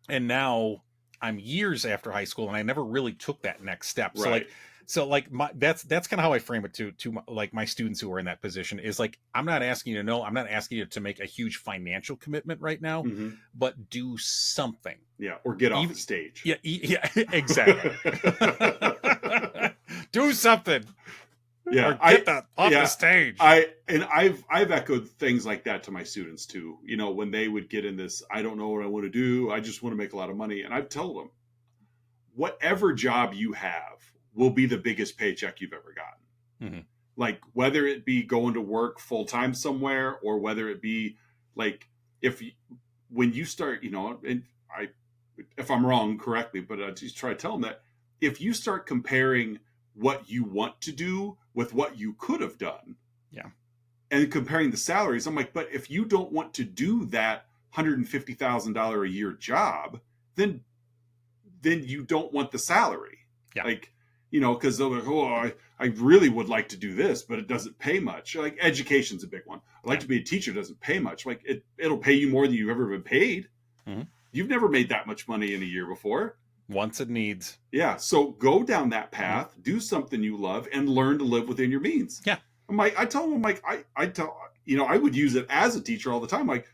And now I'm years after high school and I never really took that next step. Right. So that's kind of how I frame it to like my students who are in that position is like, I'm not asking you to know, I'm not asking you to make a huge financial commitment right now, but do something. Yeah. Or get off the stage. Yeah, exactly. Do something. Yeah. Or get off the stage. I've echoed things like that to my students too. You know, when they would get in this, I don't know what I want to do, I just want to make a lot of money. And I've told them, whatever job you have will be the biggest paycheck you've ever gotten. Like whether it be going to work full time somewhere or whether it be like when you start, you know, and if I'm wrong, correct me, but I just try to tell them that if you start comparing what you want to do with what you could have done, and comparing the salaries, I'm like, but if you don't want to do that $150,000 a year job, then you don't want the salary. Like, you know, because they're like, oh, I really would like to do this, but it doesn't pay much. Like education's a big one. I'd like to be a teacher, doesn't pay much. Like it'll pay you more than you've ever been paid. You've never made that much money in a year before. Once it needs. Yeah. So go down that path, do something you love, and learn to live within your means. Yeah. I'm like, I tell them, like, I tell, you know, I would use it as a teacher all the time. Like,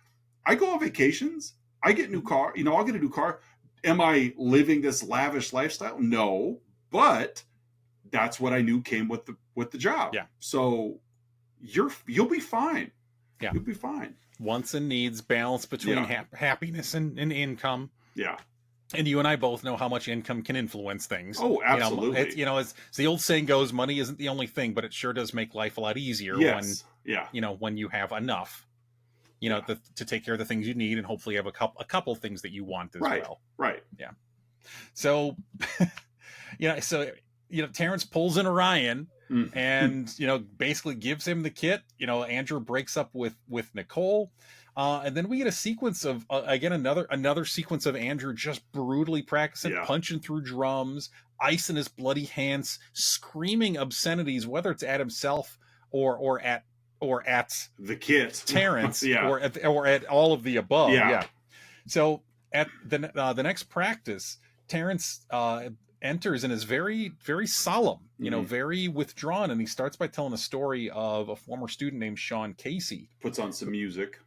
I go on vacations, I get a new car, you know, I'll get a new car. Am I living this lavish lifestyle? No, but that's what I knew came with the job. Yeah. So you'll be fine. Yeah. You'll be fine. Wants and needs, balance between happiness and income. Yeah. And you and I both know how much income can influence things. Oh, absolutely. You know, as the old saying goes, money isn't the only thing, but it sure does make life a lot easier when you have enough, to take care of the things you need and hopefully have a couple things that you want as well. Right. Yeah. So, Terrence pulls in Orion and, basically gives him the kit. Andrew breaks up with Nicole. And then we get a sequence of again another sequence of Andrew just brutally practicing, punching through drums, ice in his bloody hands, screaming obscenities, whether it's at himself or at the kit, Terrence, or at all of the above. Yeah. So at the next practice, Terrence enters and is very, very solemn, very withdrawn, and he starts by telling a story of a former student named Sean Casey. Puts on some music.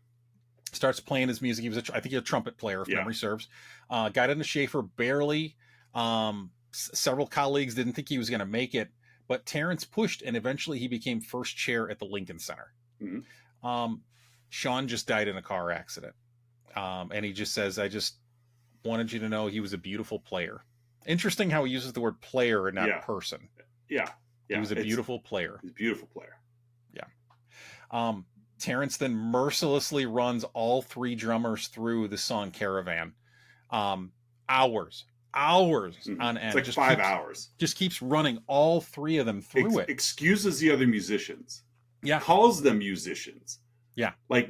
Starts playing his music. He was, I think, he was a trumpet player, if memory serves. Got into Schaefer barely. Several colleagues didn't think he was going to make it, but Terrence pushed, and eventually he became first chair at the Lincoln Center. Sean just died in a car accident, and he just says, "I just wanted you to know he was a beautiful player." Interesting how he uses the word player and not person. Yeah, he was a beautiful player. He's a beautiful player. Yeah. Terrence then mercilessly runs all three drummers through the song Caravan. Hours on end. It's like 5 hours. Just keeps running all three of them through it. Excuses the other musicians. Yeah. Calls them musicians. Yeah. Like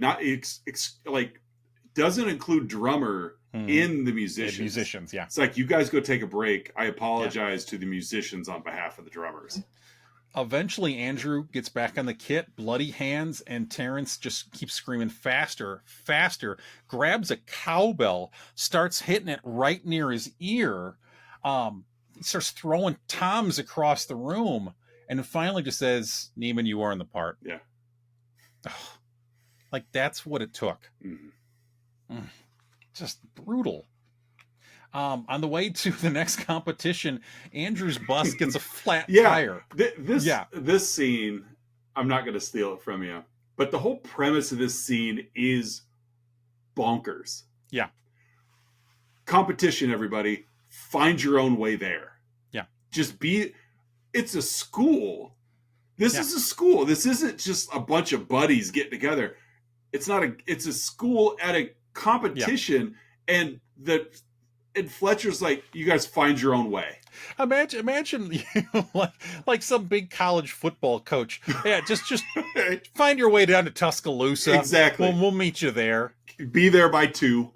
doesn't include drummer in the musicians. Musicians, yeah. It's like, you guys go take a break. I apologize to the musicians on behalf of the drummers. Eventually, Andrew gets back on the kit, bloody hands, and Terrence just keeps screaming faster, faster, grabs a cowbell, starts hitting it right near his ear. He starts throwing toms across the room and then finally just says, Neiman, you are in the part. Yeah. Like, that's what it took. Just brutal. On the way to the next competition, Andrew's bus gets a flat tire. This scene, I'm not going to steal it from you, but the whole premise of this scene is bonkers. Yeah. Competition, everybody. Find your own way there. Yeah. It's a school. This is a school. This isn't just a bunch of buddies getting together. It's a school at a competition, and Fletcher's like, you guys find your own way. Imagine like some big college football coach. Yeah, just find your way down to Tuscaloosa. Exactly. We'll meet you there. Be there by 2.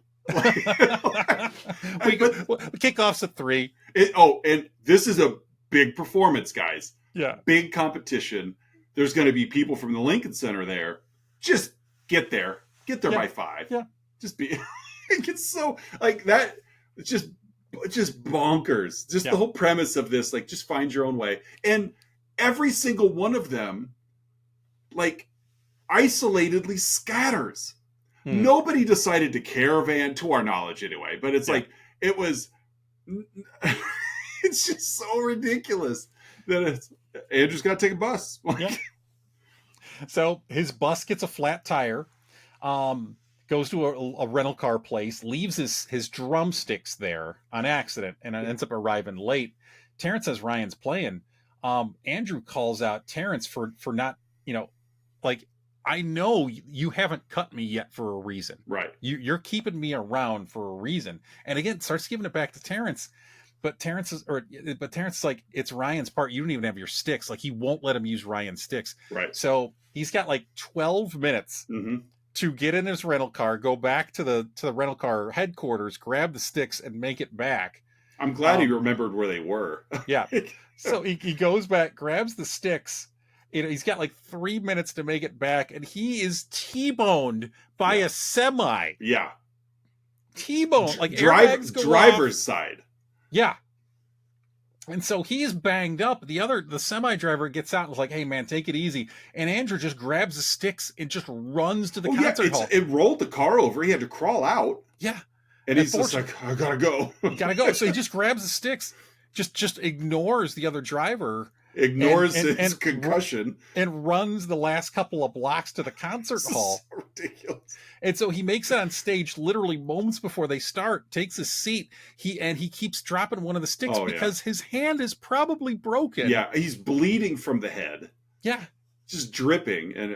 Kickoff's at 3. And this is a big performance, guys. Yeah. Big competition. There's going to be people from the Lincoln Center there. Just get there. Get there by 5. Yeah. Just be. It's so like that. It's just bonkers. Just the whole premise of this, like, just find your own way. And every single one of them, like, isolatedly scatters. Nobody decided to caravan, to our knowledge anyway. But it's like, it's just so ridiculous that Andrew's got to take a bus. So his bus gets a flat tire. Goes to a rental car place, leaves his drumsticks there on accident, and ends up arriving late. Terrence says Ryan's playing. Andrew calls out Terrence for not, like, I know you haven't cut me yet for a reason. Right. You're keeping me around for a reason. And again, starts giving it back to Terrence. But Terrence is like, it's Ryan's part. You don't even have your sticks. Like, he won't let him use Ryan's sticks. Right. So he's got like 12 minutes to get in his rental car, go back to the rental car headquarters, grab the sticks, and make it back. I'm glad he remembered where they were. Yeah. So he goes back, grabs the sticks. He's got like 3 minutes to make it back, and he is T-boned by a semi. Yeah. T-boned. Like, driver's side. Yeah. And so he's banged up. The semi driver gets out and is like, hey, man, take it easy. And Andrew just grabs the sticks and just runs to the concert hall. It rolled the car over. He had to crawl out. Yeah. And he's just like, I gotta go. Gotta go. So he just grabs the sticks, just ignores the other driver. Ignores his concussion. And runs the last couple of blocks to the concert hall. So ridiculous. And so he makes it on stage literally moments before they start, takes his seat. He keeps dropping one of the sticks because his hand is probably broken. Yeah, he's bleeding from the head. Yeah. Just dripping. And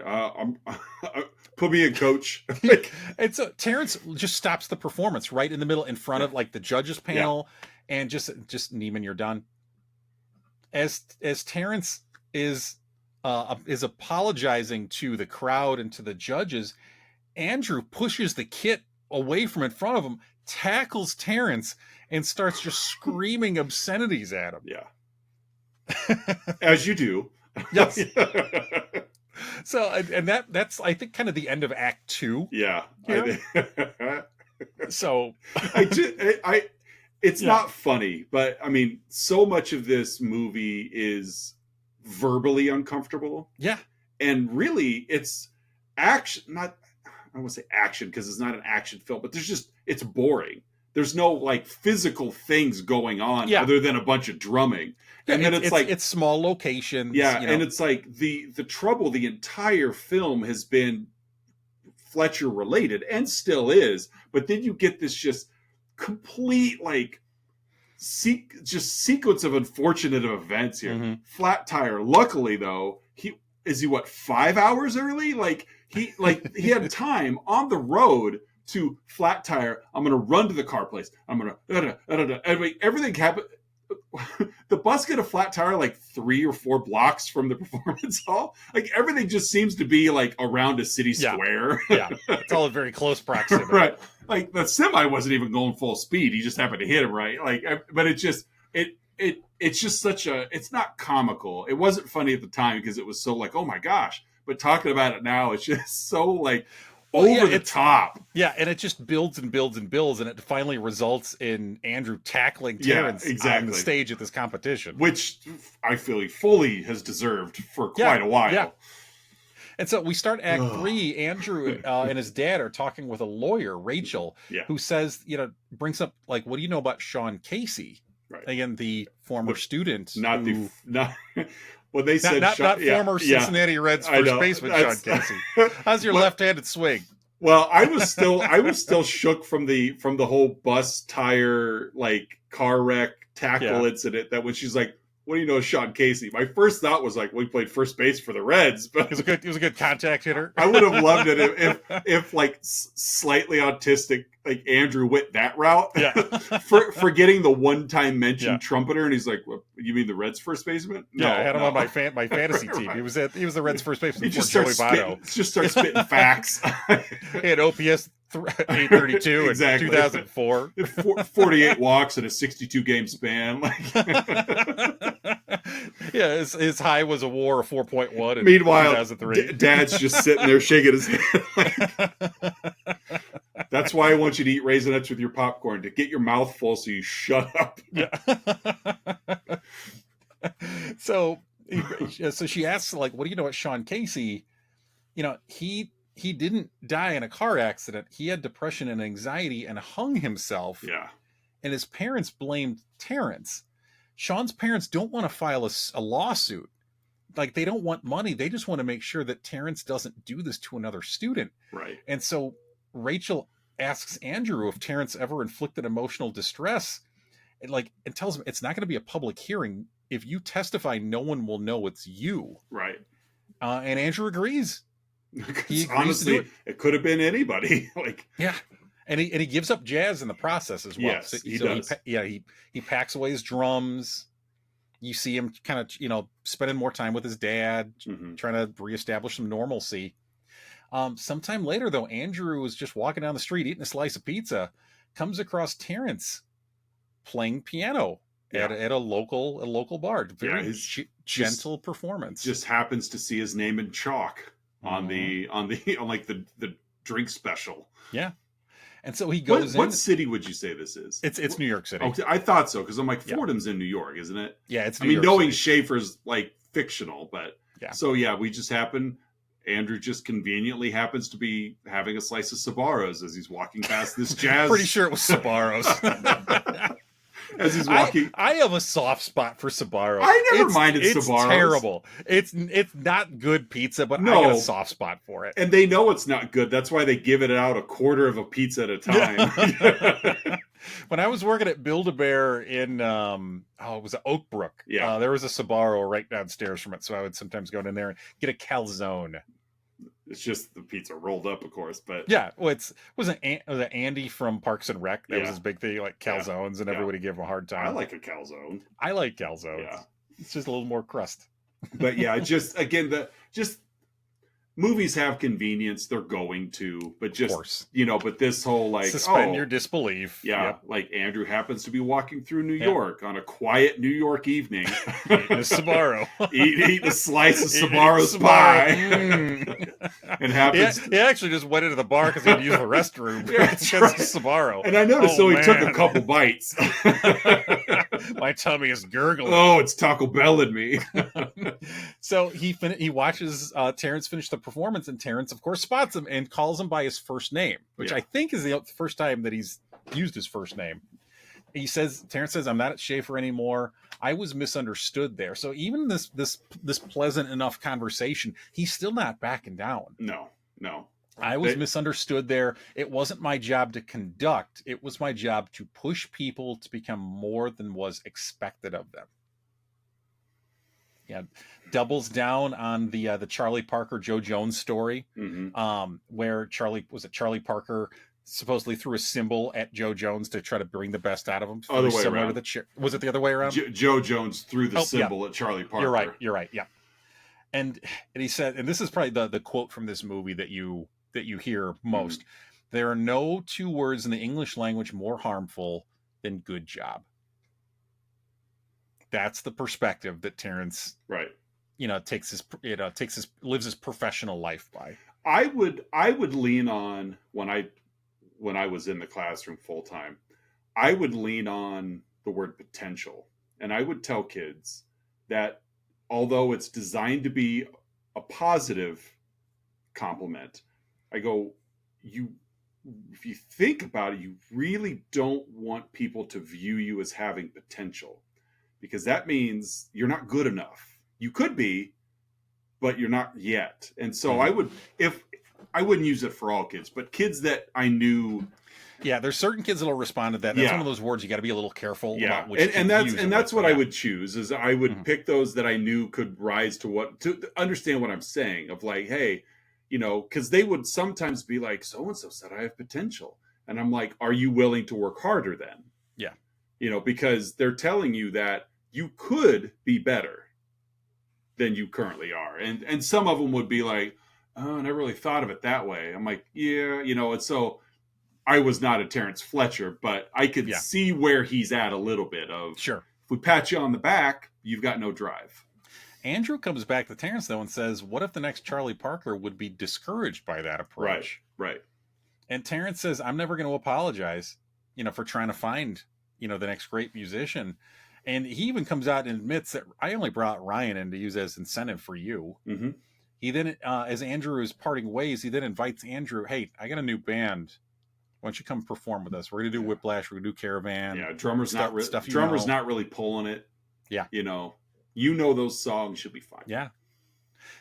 put me in, coach. And so Terrence just stops the performance right in the middle in front of like the judges panel and just Neiman, you're done. As Terrence is apologizing to the crowd and to the judges, Andrew pushes the kit away from in front of him, tackles Terrence, and starts just screaming obscenities at him. Yeah. As you do. Yes. So, and that's, I think, kind of the end of Act 2. Yeah. So it's not funny, but I mean, so much of this movie is verbally uncomfortable. Yeah. And really, it's action, I won't say action because it's not an action film, but it's boring. There's no like physical things going on other than a bunch of drumming. And then it's small locations. Yeah. And it's like the trouble, the entire film has been Fletcher related and still is, but then you get this just complete like sequence of unfortunate events here. Flat tire. Luckily though, he 5 hours early? He had time on the road to flat tire. I'm going to run to the car place. I'm going to, anyway, everything happened. The bus get a flat tire like 3 or 4 blocks from the performance hall. Like everything just seems to be like around a city square. Yeah. It's all a very close proximity. Right. Like the semi wasn't even going full speed. He just happened to hit him. Right. Like, but it's just it's not comical. It wasn't funny at the time because it was so like, oh my gosh, but talking about it now, it's just so like, over the top. Yeah, and it just builds and builds and builds, and it finally results in Andrew tackling Terrence on the stage at this competition. Which I feel he fully has deserved for quite a while. Yeah. And so we start Act 3. Andrew and his dad are talking with a lawyer, Rachel, who says, brings up, like, what do you know about Sean Casey? Right. Again, the former student. Well, they said not former Cincinnati Reds first baseman Sean Casey. How's your left-handed swing? Well, I was still shook from the whole bus tire, like, car wreck tackle incident, that when she's like, what do you know of Sean Casey? My first thought was like, well, he played first base for the Reds, but he was a good contact hitter. I would have loved it if like slightly autistic, like Andrew went that route. Yeah. Forgetting the one-time mention trumpeter, and he's like, "What, you mean the Reds first baseman?" No, I had him on my fantasy team. He was the Reds first baseman before Joey Votto. Just start spitting facts. He had OPS 832 in 2004. 48 walks in a 62-game span. Yeah, his high was a WAR of 4.1 in Meanwhile, 2003. Dad's just sitting there shaking his head. That's why I want you to eat Raisinets with your popcorn, to get your mouth full so you shut up. Yeah. So she asks, like, what do you know about Sean Casey? He didn't die in a car accident. He had depression and anxiety and hung himself. Yeah. And his parents blamed Terrence. Sean's parents don't want to file a lawsuit. Like, they don't want money. They just want to make sure that Terrence doesn't do this to another student. Right. And so Rachel asks Andrew if Terrence ever inflicted emotional distress, and tells him it's not going to be a public hearing. If you testify, no one will know it's you. Right. And Andrew agrees. He agrees. Honestly, it could have been anybody. And he gives up jazz in the process as well. Yes, he does. He packs away his drums. You see him kind of, spending more time with his dad, trying to reestablish some normalcy. Sometime later, though, Andrew was just walking down the street eating a slice of pizza, comes across Terrence playing piano at a local bar. Very gentle performance. Just happens to see his name in chalk on the drink special. Yeah. And so he goes in. What city would you say this is? It's New York City. Okay, I thought so, because I'm like, Fordham's in New York, isn't it? Yeah, it's New York knowing City. Schaefer's like fictional, but yeah. So we just Andrew just conveniently happens to be having a slice of Sbarro's as he's walking past this jazz. Pretty sure it was Sbarro's. As he's walking, I have a soft spot for Sbarro's. I never minded Sbarro's. It's terrible. It's not good pizza, but I got a soft spot for it. And they know it's not good. That's why they give it out a quarter of a pizza at a time. When I was working at Build-A-Bear in it was Oak Brook. Yeah, there was a Sbarro right downstairs from it, so I would sometimes go in there and get a calzone. It's just the pizza rolled up, of course, but was it Andy from Parks and Rec? That was his big thing, like calzones, and everybody gave him a hard time. I like a calzone. I like calzones. Yeah, it's just a little more crust. But movies have convenience. They're going to, but just, of course. But this whole suspend your disbelief. Yeah. Yep. Like Andrew happens to be walking through New York on a quiet New York evening. Eating a Sbarro. Eating a slice of Sbarro's pie. And happens. He actually just went into the bar because he had to use the restroom. That's right. Sbarro. And I noticed, so he took a couple bites. My tummy is gurgling. Oh, it's Taco Bell in me. So he watches Terrence finish the performance, and Terrence, of course, spots him and calls him by his first name, which I think is the first time that he's used his first name. Terrence says, "I'm not at Schaefer anymore. I was misunderstood there." So even this pleasant enough conversation, he's still not backing down. No. I was misunderstood there. It wasn't my job to conduct. It was my job to push people to become more than was expected of them. Yeah, doubles down on the Charlie Parker, Joe Jones story, where Charlie Parker supposedly threw a cymbal at Joe Jones to try to bring the best out of him. Other way around. Was it the other way around? Joe Jones threw the cymbal at Charlie Parker. You're right. Yeah, and he said, and this is probably the quote from this movie that you hear most. There are no two words in the English language more harmful than good job. That's the perspective that Terrence, lives his professional life by. I would lean on when I was in the classroom full time, I would lean on the word potential. And I would tell kids that although it's designed to be a positive compliment, I go, if you think about it, you really don't want people to view you as having potential, because that means you're not good enough. You could be, but you're not yet. And so I wouldn't use it for all kids, but kids that I knew. Yeah, there's certain kids that'll respond to that. That's one of those words you got to be a little careful about which and that's what I would choose. Is I would pick those that I knew could rise to understand what I'm saying, of like, hey, because they would sometimes be like, so and so said I have potential, and I'm like, are you willing to work harder then? Yeah, because they're telling you that you could be better than you currently are, and some of them would be like, oh, I never really thought of it that way. I'm like, yeah, and so. I was not a Terrence Fletcher, but I could see where he's at a little bit of, sure, if we pat you on the back, you've got no drive. Andrew comes back to Terrence, though, and says, what if the next Charlie Parker would be discouraged by that approach? Right. And Terrence says, I'm never going to apologize, for trying to find, the next great musician. And he even comes out and admits that I only brought Ryan in to use as incentive for you. Mm-hmm. He then, as Andrew is parting ways, he then invites Andrew, hey, I got a new band. Why don't you come perform with us? We're going to do Whiplash. We're going to do Caravan. Yeah, drummer's not really pulling it. Yeah. Those songs, should be fine. Yeah.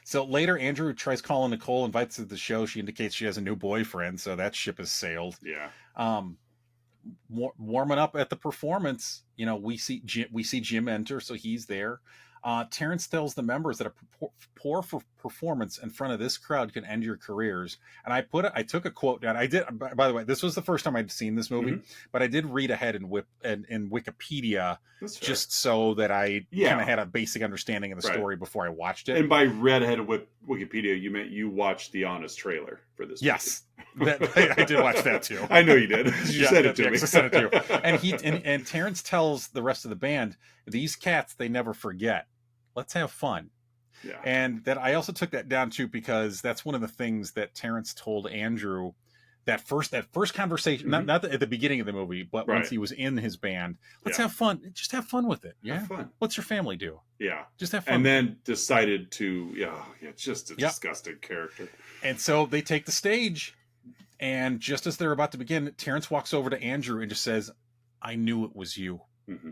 So later, Andrew tries calling Nicole, invites her to the show. She indicates she has a new boyfriend, so that ship has sailed. Yeah. Warming up at the performance, we see Jim enter, so he's there. Terrence tells the members that a poor performance in front of this crowd can end your careers. And I took a quote down. I did, by the way, this was the first time I'd seen this movie, but I did read ahead in Wikipedia just so that I kind of had a basic understanding of the story before I watched it. And by read ahead of Wikipedia, you meant you watched the Honest trailer for this movie. Yes. I did watch that too. I know you did. You said it to me. I said it to you. And Terrence tells the rest of the band, these cats, they never forget. Let's have fun. Yeah. And that I also took that down too, because that's one of the things that Terrence told Andrew that first conversation, not at the beginning of the movie, but once he was in his band. Let's have fun. Just have fun with it. Yeah. Have fun. What's your family do? Yeah. Just have fun. And then decided to, just a disgusting character. And so they take the stage, and just as they're about to begin, Terrence walks over to Andrew and just says, I knew it was you. Mm-hmm.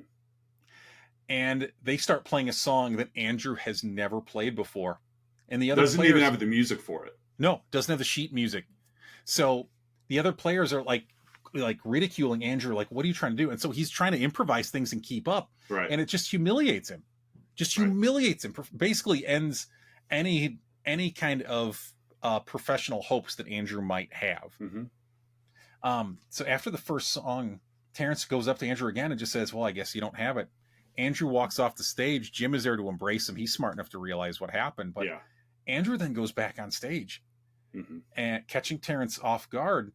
And they start playing a song that Andrew has never played before. And the other doesn't even have the music for it. No, doesn't have the sheet music. So the other players are like ridiculing Andrew, like, what are you trying to do? And so he's trying to improvise things and keep up. Right. And it just humiliates him. Humiliates him. Basically ends any kind of professional hopes that Andrew might have. Mm-hmm. So after the first song, Terrence goes up to Andrew again and just says, well, I guess you don't have it. Andrew walks off the stage. Jim is there to embrace him. He's smart enough to realize what happened. But Andrew then goes back on stage and catching Terrence off guard,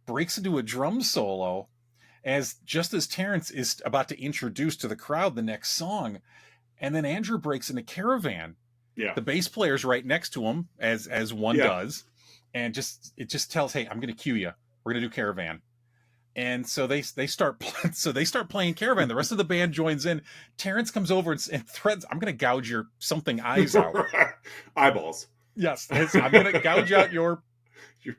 breaks into a drum solo just as Terrence is about to introduce to the crowd the next song. And then Andrew breaks into Caravan. Yeah. The bass player's right next to him as one does. And it just tells, hey, I'm going to cue you. We're going to do Caravan. And so they start playing Caravan. The rest of the band joins in. Terrence comes over and threatens, I'm going to gouge your something eyes out. Eyeballs. Yes. I'm going to gouge out your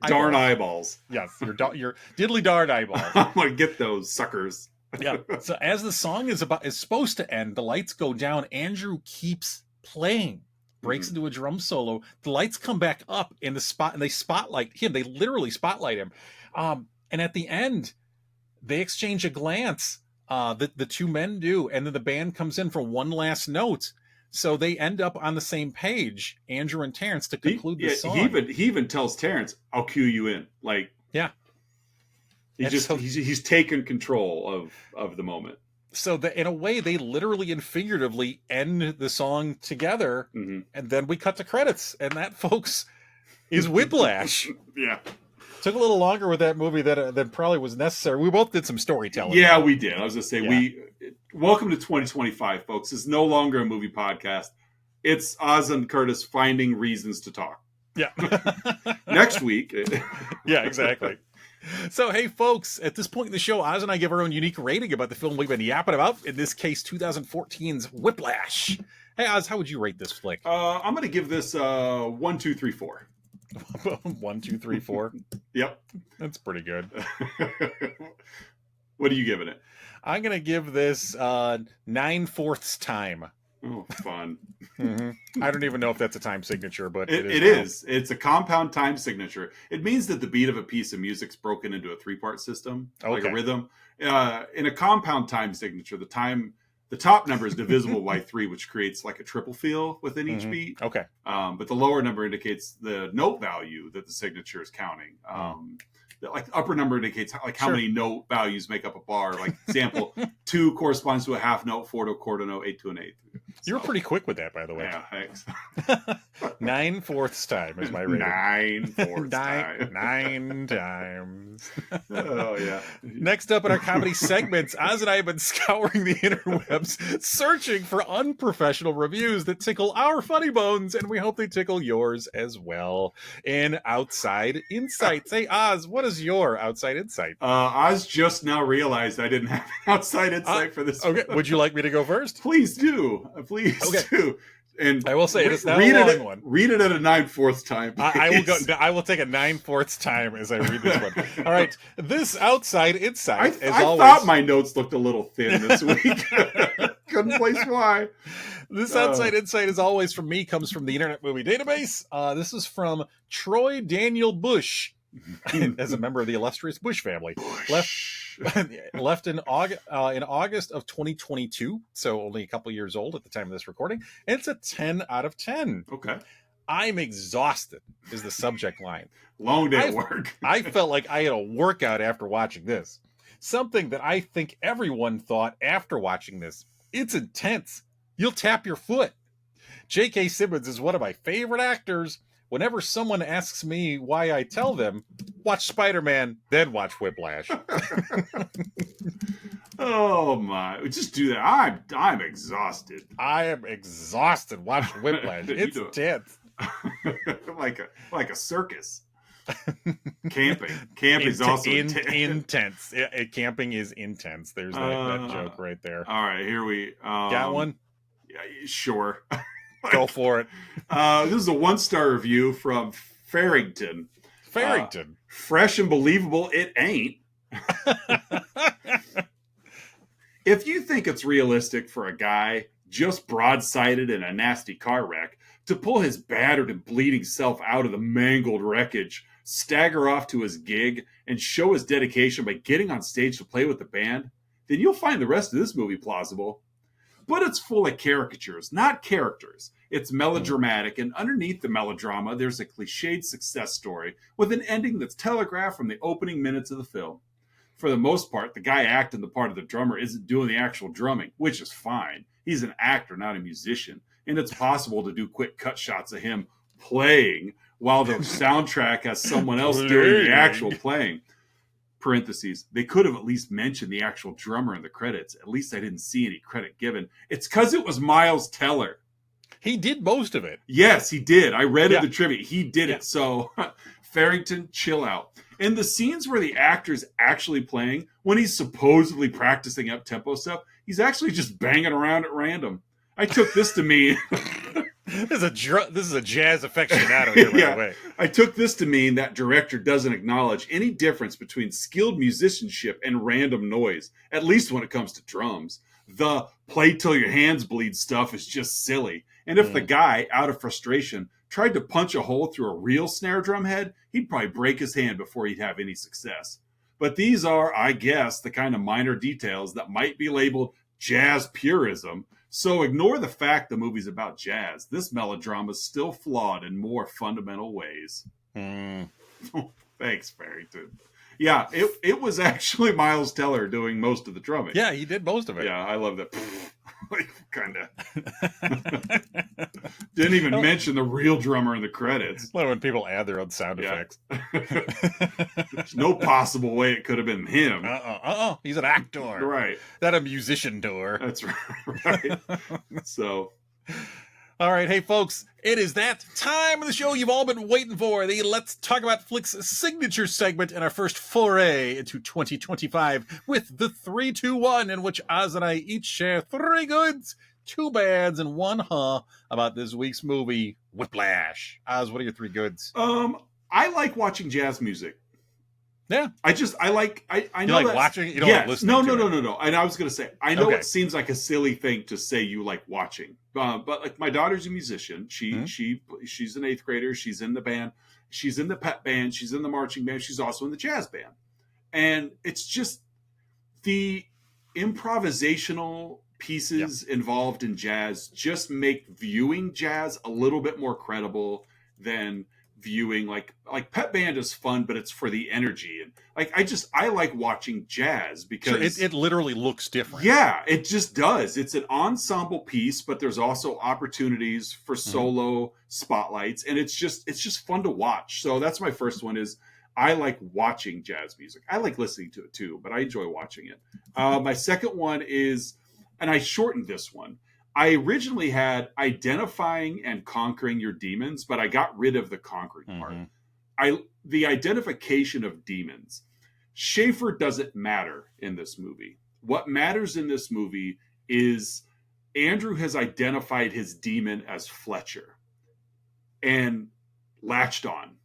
darn eyeballs. Yes. Your diddly darn eyeballs. I'm going to get those suckers. Yeah. So as the song is supposed to end, the lights go down. Andrew keeps playing. Breaks into a drum solo. The lights come back up in the spot, and they spotlight him. They literally spotlight him. And at the end, they exchange a glance. The two men do, and then the band comes in for one last note. So they end up on the same page, Andrew and Terrence, to conclude the song. He even tells Terrence, "I'll cue you in." Like, yeah, he's taken control of the moment. So in a way, they literally and figuratively end the song together, and then we cut to credits, and that, folks, is Whiplash. Yeah. Took a little longer with that movie than probably was necessary. We both did some storytelling. Yeah, we did. I was going to say, welcome to 2025, folks. It's no longer a movie podcast. It's Oz and Curtis finding reasons to talk. Yeah. Next week. Yeah, exactly. So, hey, folks, at this point in the show, Oz and I give our own unique rating about the film we've been yapping about. In this case, 2014's Whiplash. Hey, Oz, how would you rate this flick? I'm going to give this 1, 2, 3, 4. 1, 2, 3, 4. Yep. That's pretty good. What are you giving it? I'm going to give this 9/4 time. Oh, fun. Mm-hmm. I don't even know if that's a time signature, but it is. It's a compound time signature. It means that the beat of a piece of music's broken into a 3-part system, like a rhythm. In a compound time signature, the top number is divisible by 3, which creates like a triple feel within each beat. Okay. But the lower number indicates the note value that the signature is counting. Like the upper number indicates how many note values make up a bar. Like example, 2 corresponds to a half note, 4 to a quarter note, 8 to an eighth. You were pretty quick with that, by the way. Yeah, thanks. 9/4 time is my rating. 9/4 time. 9 times. Oh, yeah. Next up in our comedy segments, Oz and I have been scouring the interwebs, searching for unprofessional reviews that tickle our funny bones, and we hope they tickle yours as well. In Outside Insights. Hey, Oz, what is your Outside Insight? Oz just now realized I didn't have an outside insight for this. Okay, would you like me to go first? Please do. Please do. And I will say it's not a long one. Read it at a 9/4 time. I will take a 9/4 time as I read this one. All right, this Outside Insight. I thought my notes looked a little thin this week. Couldn't place why. This Outside Insight, as always, from me, comes from the Internet Movie Database. This is from Troy Daniel Bush, as a member of the illustrious Bush family. Left in August of 2022, so only a couple years old at the time of this recording. And it's a 10 out of 10. Okay. I'm exhausted is the subject line. Long day at work. I felt like I had a workout after watching this. Something that I think everyone thought after watching this. It's intense. You'll tap your foot. J.K. Simmons is one of my favorite actors. Whenever someone asks me why, I tell them, watch Spider-Man, then watch Whiplash. Oh my! Just do that. I'm exhausted. I am exhausted. Watch Whiplash. It's intense. like a circus. Camping is also intense. Camping is intense. There's that joke right there. All right, here we got one. Yeah, sure. Go for it. This is a 1-star review from Farrington. Fresh and believable, it ain't. If you think it's realistic for a guy just broadsided in a nasty car wreck to pull his battered and bleeding self out of the mangled wreckage, stagger off to his gig, and show his dedication by getting on stage to play with the band, then you'll find the rest of this movie plausible. But it's full of caricatures, not characters. It's melodramatic, and underneath the melodrama, there's a cliched success story with an ending that's telegraphed from the opening minutes of the film. For the most part, the guy acting the part of the drummer isn't doing the actual drumming, which is fine. He's an actor, not a musician, and it's possible to do quick cut shots of him playing while the soundtrack has someone else doing the actual playing. Parentheses, they could have at least mentioned the actual drummer in the credits. At least I didn't see any credit given. It's because it was Miles Teller. He did most of it. Yes, he did. I read in the trivia. He did it. So, Farrington, chill out. In the scenes where the actor's actually playing, when he's supposedly practicing up-tempo stuff, he's actually just banging around at random. I took this to mean... This is a jazz aficionado here, by the way. I took this to mean that director doesn't acknowledge any difference between skilled musicianship and random noise, at least when it comes to drums. The play till your hands bleed stuff is just silly. And if the guy, out of frustration, tried to punch a hole through a real snare drum head, he'd probably break his hand before he'd have any success. But these are, I guess, the kind of minor details that might be labeled jazz purism. So ignore the fact the movie's about jazz. This melodrama is still flawed in more fundamental ways. Thanks, Farrington. Yeah, it was actually Miles Teller doing most of the drumming. Yeah, he did most of it. Yeah, I love that. Like, kind of. Didn't even mention the real drummer in the credits. Well, when people add their own sound effects. There's no possible way it could have been him. He's an actor. Right. Not a musician door. That's right. So. All right, hey folks, it is that time of the show you've all been waiting for. The Let's Talk About Flicks signature segment and our first foray into 2025 with the 3-2-1, in which Oz and I each share 3 goods, 2 bads, and 1 about this week's movie, Whiplash. Oz, what are your 3 goods? I like watching jazz music. Yeah. I know like watching it? You don't like listening no, to no, it? no. And I was going to say, I know it seems like a silly thing to say you like watching, but like my daughter's a musician. She's an 8th grader. She's in the band. She's in the pep band. She's in the marching band. She's also in the jazz band. And it's just the improvisational pieces involved in jazz just make viewing jazz a little bit more credible than viewing like pep band is fun, but it's for the energy. And like I like watching jazz because it literally looks different. Yeah, it just does. It's an ensemble piece, but there's also opportunities for solo spotlights, and it's just fun to watch. So that's my first one. Is I like watching jazz music. I like listening to it too, but I enjoy watching it. My second one is, and I shortened this one, I originally had identifying and conquering your demons, but I got rid of the conquering part. The identification of demons. Schaefer doesn't matter in this movie. What matters in this movie is Andrew has identified his demon as Fletcher and latched on.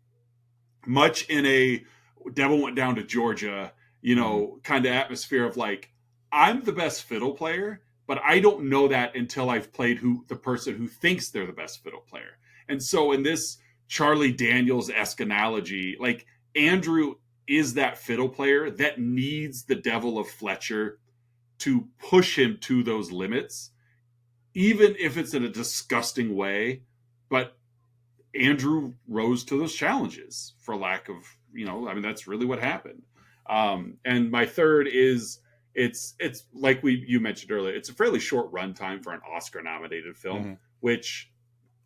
Much in a Devil Went Down to Georgia, kind of atmosphere of like, I'm the best fiddle player, but I don't know that until I've played the person who thinks they're the best fiddle player. And so in this Charlie Daniels-esque analogy, like Andrew is that fiddle player that needs the devil of Fletcher to push him to those limits, even if it's in a disgusting way. But Andrew rose to those challenges for lack of, that's really what happened. And my third is, it's like you mentioned earlier, it's a fairly short runtime for an Oscar-nominated film, which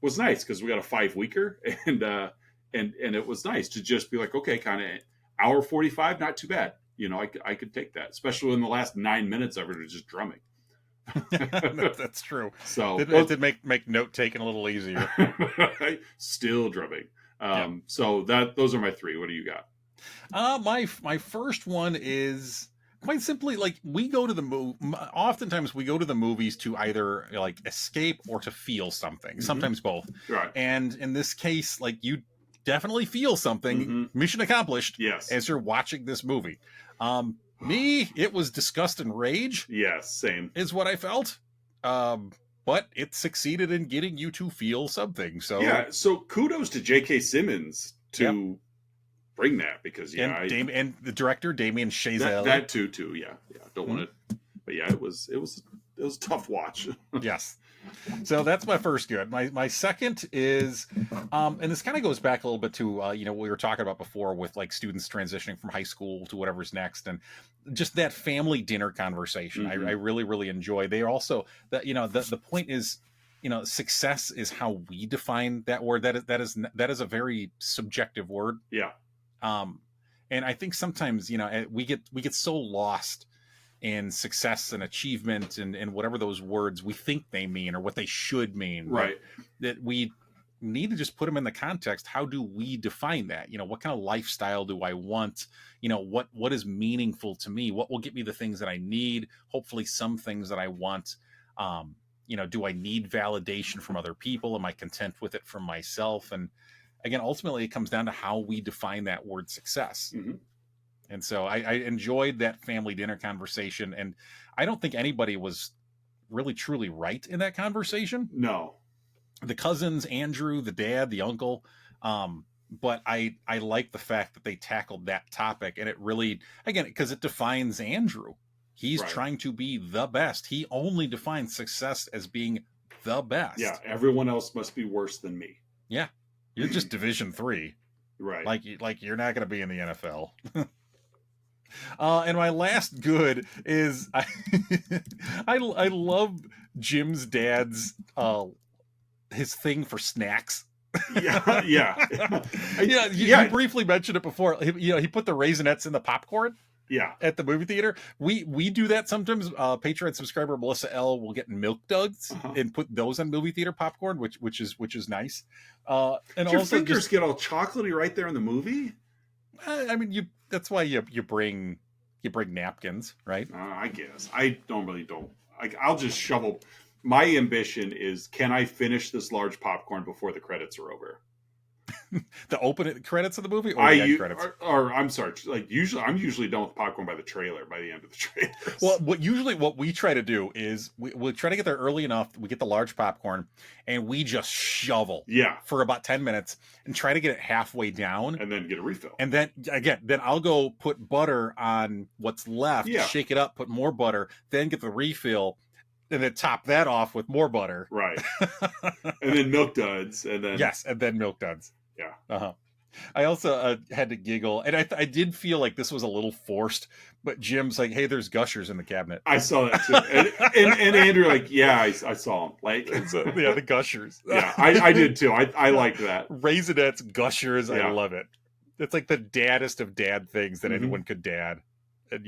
was nice because we got a 5-weeker, and it was nice to just be like, okay, kind of hour 45, not too bad. I could take that, especially in the last 9 minutes of it was just drumming. That's true. So it did make note taking a little easier. Still drumming. So those are my 3. What do you got? My first one is quite simply, like, we go to the oftentimes we go to the movies to either like escape or to feel something, sometimes both. Right. And in this case, like, you definitely feel something. Mission accomplished. Yes. As you're watching this movie. Me, it was disgust and rage. Yes, same. Is what I felt. But it succeeded in getting you to feel something. So yeah, so kudos to J.K. Simmons to bring that, because and the director Damien Chazelle. That too, yeah. Don't want to, but yeah, it was a tough watch. Yes. So that's my first good. My second is, and this kind of goes back a little bit to what we were talking about before with like students transitioning from high school to whatever's next, and just that family dinner conversation. I really, really enjoy. They also that the point is, success is how we define that word. That is a very subjective word. Yeah. And I think sometimes we get so lost in success and achievement and whatever those words we think they mean or what they should mean, right? That we need to just put them in the context. How do we define that? What kind of lifestyle do I want? What is meaningful to me? What will get me the things that I need? Hopefully some things that I want. Do I need validation from other people? Am I content with it from myself? And again, ultimately it comes down to how we define that word success. And so I enjoyed that family dinner conversation, and I don't think anybody was really truly right in that conversation. No. The cousins, Andrew, the dad, the uncle, but I like the fact that they tackled that topic, and it really, again, because it defines Andrew. He's trying to be the best. He only defines success as being the best. Yeah, everyone else must be worse than me. Yeah, you're just Division III. Right. Like you're not going to be in the NFL. And my last good is I love Jim's dad's his thing for snacks. Yeah. You briefly mentioned it before. He put the Raisinets in the popcorn. Yeah. at the movie theater. We do that sometimes. Patreon subscriber Melissa L will get Milk Duds and put those on movie theater popcorn, which is nice. And Did your also fingers get all chocolatey right there in the movie? I mean, that's why you bring napkins, right? I guess I don't. I'll just shovel. My ambition is, can I finish this large popcorn before the credits are over? The opening credits of the movie, or the end credits? Or I'm sorry, like I'm usually done with popcorn by the trailer, by the end of the trailer. Well, what we try to do is we'll try to get there early enough. We get the large popcorn, and we just shovel, for about 10 minutes, and try to get it halfway down, and then get a refill. And then I'll go put butter on what's left, shake it up, put more butter, then get the refill, and then top that off with more butter, right? And then Milk Duds, and then Milk Duds. Yeah. I also had to giggle, and I did feel like this was a little forced, but Jim's like, "Hey, there's Gushers in the cabinet." I saw that too, and Andrew like, "Yeah, I saw them." Like, the Gushers. Yeah, I did too. I like that. Raisinets, Gushers, I love it. It's like the daddest of dad things that anyone could dad, and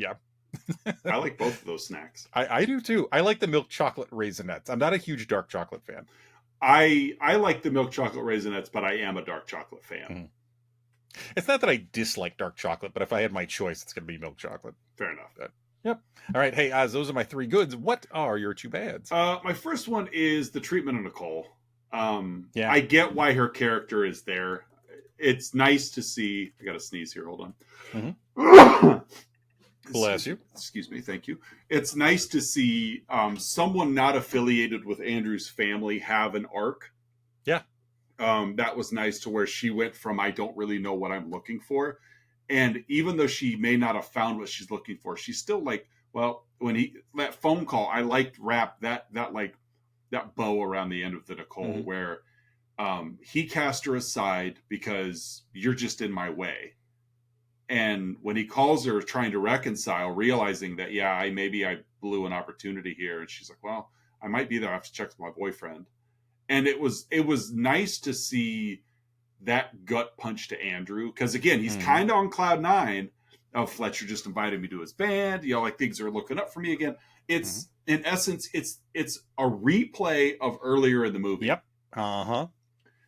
I like both of those snacks. I do too. I like the milk chocolate Raisinets. I'm not a huge dark chocolate fan. I like the milk chocolate Raisinets, but I am a dark chocolate fan. It's not that I dislike dark chocolate, but if I had my choice, it's going to be milk chocolate. Fair enough. Yep. All right. Hey, those are my 3 goods. What are your 2 bads? My first one is the treatment of Nicole. I get why her character is there. It's nice to see. I got to sneeze here. Hold on. Bless you. Excuse me. Thank you. It's nice to see someone not affiliated with Andrew's family have an arc. Yeah. That was nice, to where she went from, I don't really know what I'm looking for. And even though she may not have found what she's looking for, she's still like, well, when that phone call, I liked that bow around the end of the Nicole, where he cast her aside because you're just in my way. And when he calls her trying to reconcile, realizing that, maybe I blew an opportunity here. And she's like, well, I might be there. I have to check with my boyfriend. And it was nice to see that gut punch to Andrew. Because again, he's kind of on cloud 9 of Fletcher just invited me to his band. Like things are looking up for me again. It's in essence, it's a replay of earlier in the movie. Yep.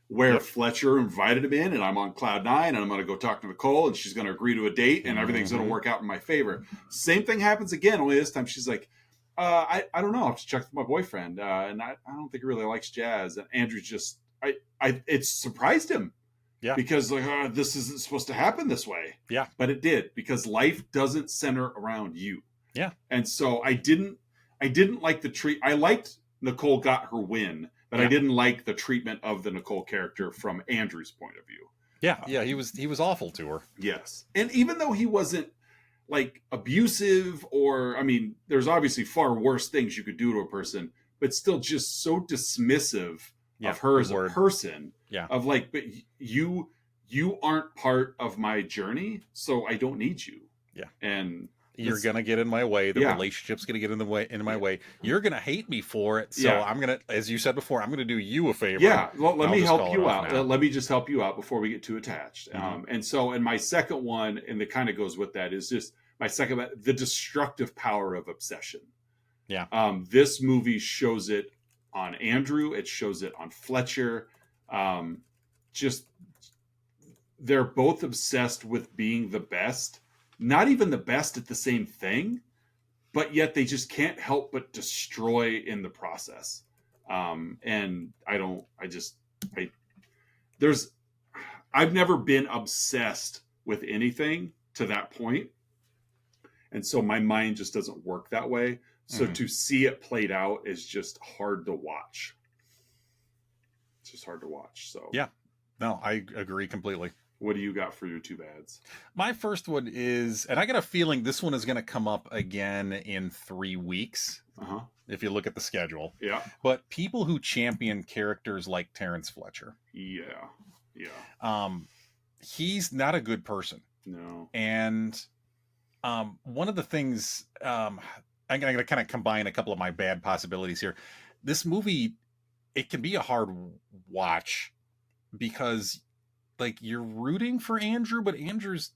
Where Fletcher invited him in, and I'm on cloud 9, and I'm going to go talk to Nicole, and she's going to agree to a date, and everything's going to work out in my favor. Same thing happens again, only this time she's like, I don't know, I have to check with my boyfriend, and I don't think he really likes jazz. And Andrew just, it surprised him. Yeah. Because this isn't supposed to happen this way. Yeah. But it did, because life doesn't center around you. Yeah. And so I didn't like the treat. I liked Nicole got her win, but I didn't like the treatment of the Nicole character from Andrew's point of view. Yeah, he was awful to her. Yes. And even though he wasn't like abusive, or, I mean, there's obviously far worse things you could do to a person, but still just so dismissive of her as a person. Yeah. Of like, but you aren't part of my journey, so I don't need you. Yeah. And you're going to get in my way. The relationship's going to get in my way. You're going to hate me for it. So I'm going to, as you said before, I'm going to do you a favor. Yeah. Well, let me help you out. Let me just help you out before we get too attached. And my second one, and it kind of goes with that, is just my second, the destructive power of obsession. Yeah. This movie shows it on Andrew. It shows it on Fletcher. Just, they're both obsessed with being the best. Not even the best at the same thing, but yet they just can't help but destroy in the process. And I've never been obsessed with anything to that point. And so my mind just doesn't work that way. So to see it played out is just hard to watch. It's just hard to watch. So yeah, no, I agree completely. What do you got for your 2 bads? My first one is, and I got a feeling this one is going to come up again in 3 weeks. If you look at the schedule. Yeah. But people who champion characters like Terrence Fletcher. Yeah. He's not a good person. No. And one of the things, I'm going to kind of combine a couple of my bad possibilities here. This movie, it can be a hard watch because, like, you're rooting for Andrew, but Andrew's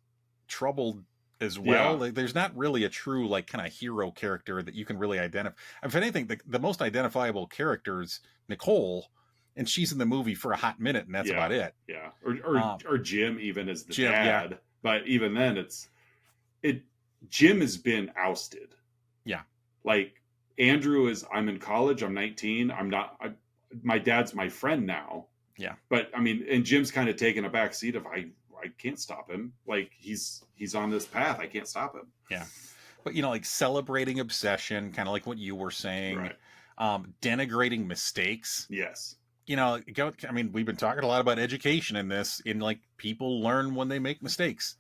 troubled as well. Yeah. Like, there's not really a true like kind of hero character that you can really identify. If anything, the most identifiable character is Nicole, and she's in the movie for a hot minute, and that's Yeah. about it. Yeah. Or Jim even as the Jim, yeah, dad. But even then Jim has been ousted. yeah, Like Andrew I'm in college, I'm 19, my dad's my friend now. yeah. But I mean, and Jim's kind of taken a back seat of I can't stop him. Like he's on this path. I can't stop him. Yeah. But like celebrating obsession, kind of like what you were saying, Right. Denigrating mistakes. Yes. I mean, we've been talking a lot about education in this, in like people learn when they make mistakes.